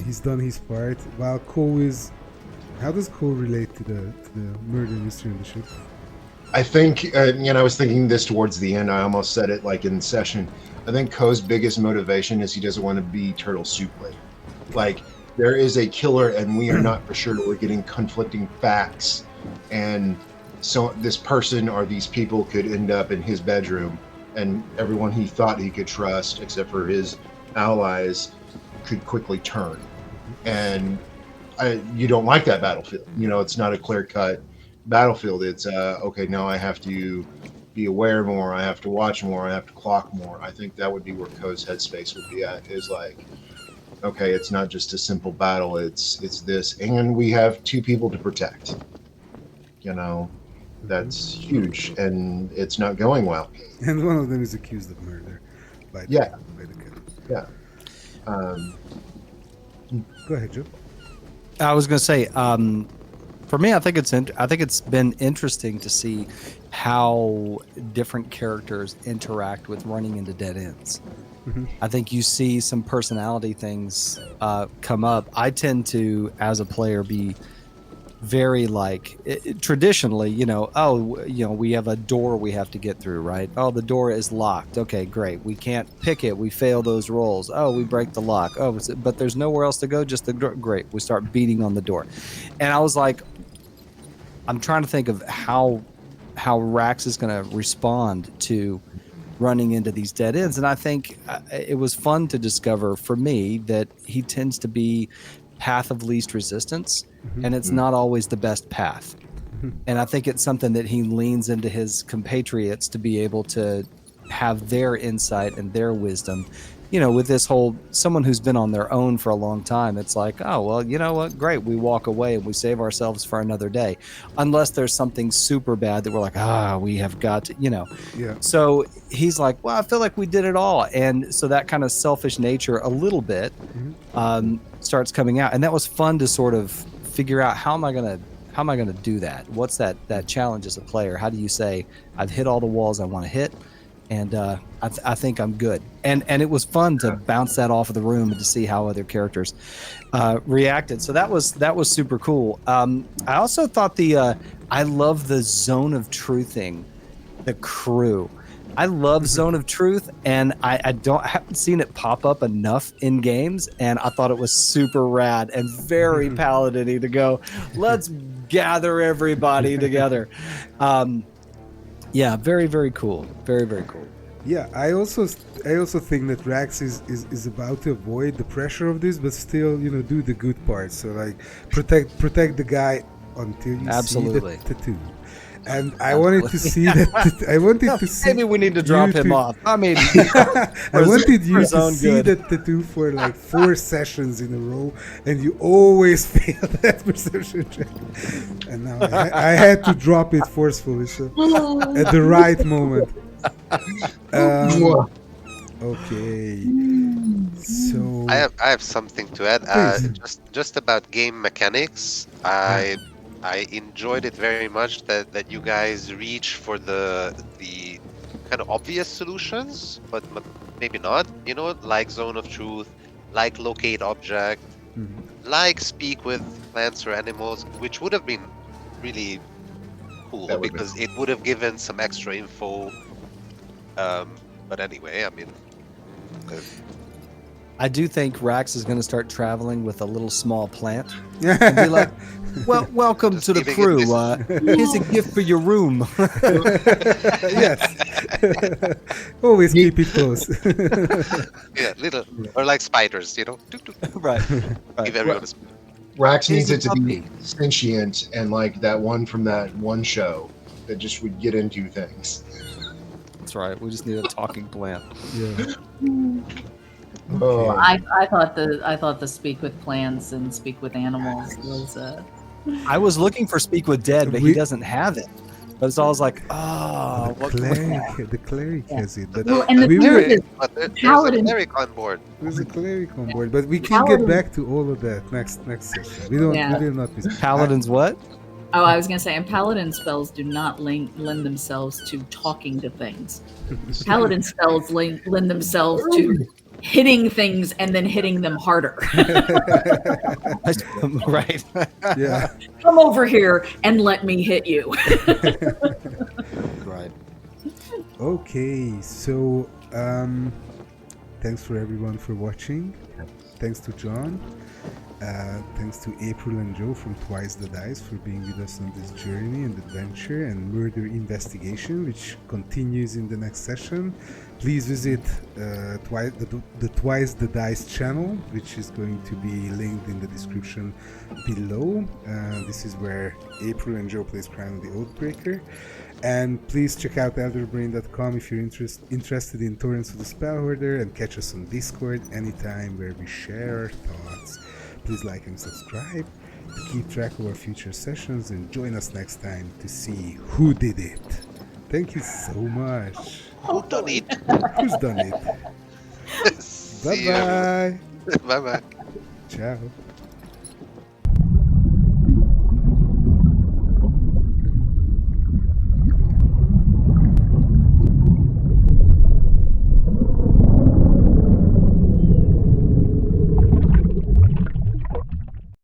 He's done his part. While Cole is, how does Cole relate to the murder mystery on the ship? I think, I was thinking this towards the end. I almost said it like in session. I think Ko's biggest motivation is he doesn't want to be Turtle Soup later. Like, there is a killer, and we are not for sure that we're getting conflicting facts. And so this person or these people could end up in his bedroom, and everyone he thought he could trust, except for his allies, could quickly turn. And you don't like that battlefield. It's not a clear-cut battlefield. It's okay, now I have to be aware more, I have to watch more, I have to clock more. I think that would be where Ko's headspace would be at, is like, okay, it's not just a simple battle, it's this, and we have two people to protect. That's huge, and it's not going well. And one of them is accused of murder by the killer. Yeah. Go ahead, Joe. I was going to say, for me, I think it's been interesting to see how different characters interact with running into dead ends. Mm-hmm. I think you see some personality things come up. I tend to, as a player, be very traditionally, we have a door we have to get through, right? Oh, the door is locked. Okay, great. We can't pick it. We fail those rolls. Oh, we break the lock. Oh, but there's nowhere else to go. Just the door. Great. We start beating on the door. And I was like, I'm trying to think of how Rax is going to respond to running into these dead ends. And I think it was fun to discover for me that he tends to be path of least resistance, and it's not always the best path. And I think it's something that he leans into his compatriots to be able to have their insight and their wisdom. With this whole, someone who's been on their own for a long time, it's like, oh, well, you know what? Great. We walk away and we save ourselves for another day. Unless there's something super bad that we're like, we have got to, Yeah. So he's like, well, I feel like we did it all. And so that kind of selfish nature a little bit starts coming out. And that was fun to sort of figure out, how am I going to do that? What's that challenge as a player? How do you say, I've hit all the walls I want to hit, and I think I'm good. And it was fun to bounce that off of the room and to see how other characters reacted. So that was super cool. I also thought I love the zone of truthing the crew. I love Zone of Truth, and I haven't seen it pop up enough in games, and I thought it was super rad and very paladin-y to go, let's gather everybody together. Yeah, very, very cool. Very, very cool. Yeah, I also think that Rax is about to avoid the pressure of this, but still, do the good part. So protect the guy until you see the tattoo. And I wanted to see that. I wanted to see. Maybe we need to drop him off. I mean, I wanted you to see that tattoo for 4 sessions in a row, and you always fail that perception check. And now I had to drop it forcefully, so at the right moment. Okay. So I have something to add. Just about game mechanics. I enjoyed it very much that you guys reach for the kind of obvious solutions, but maybe not. Like Zone of Truth, like Locate Object, like Speak with Plants or Animals, which would have been really cool because it would have given some extra info. But anyway, I mean, I do think Rax is going to start traveling with a little small plant and be like, well, welcome to the crew. Here's a gift for your room. Yes. Always keep it close. Yeah, little, or like spiders, Right. Give everyone a spider. Rax needs it to be sentient and like that one from that one show that just would get into things. That's right. We just need a talking plant. Yeah. Oh. I thought the Speak with Plants and Speak with Animals was. I was looking for Speak with Dead, but he doesn't have it. But it's always like, The what can we cleric, the cleric has it, but Well, and the we thing will. is, But there's a Paladin- cleric on board. There's a cleric on board, but we can get Paladin- back to all of that next session. We don't. Yeah. We will not miss. Paladins what? Oh, I was gonna say, and paladin spells do not lend themselves to talking to things. Paladin spells lend themselves to hitting things and then hitting them harder. Right. Yeah. Come over here and let me hit you. Right. Okay, so thanks for everyone for watching. Thanks to John. Thanks to April and Joe from Twice the Dice for being with us on this journey and adventure and murder investigation, which continues in the next session. Please visit the Twice the Dice channel, which is going to be linked in the description below. This is where April and Joe plays Crown of the Oathbreaker. And please check out elderbrain.com if you're interested in Torrents of the Spellhoarder, and catch us on Discord anytime where we share our thoughts. Please like and subscribe to keep track of our future sessions, and join us next time to see who did it. Thank you so much. Who done it? Who's done it? See you. Bye-bye. Bye bye. Ciao.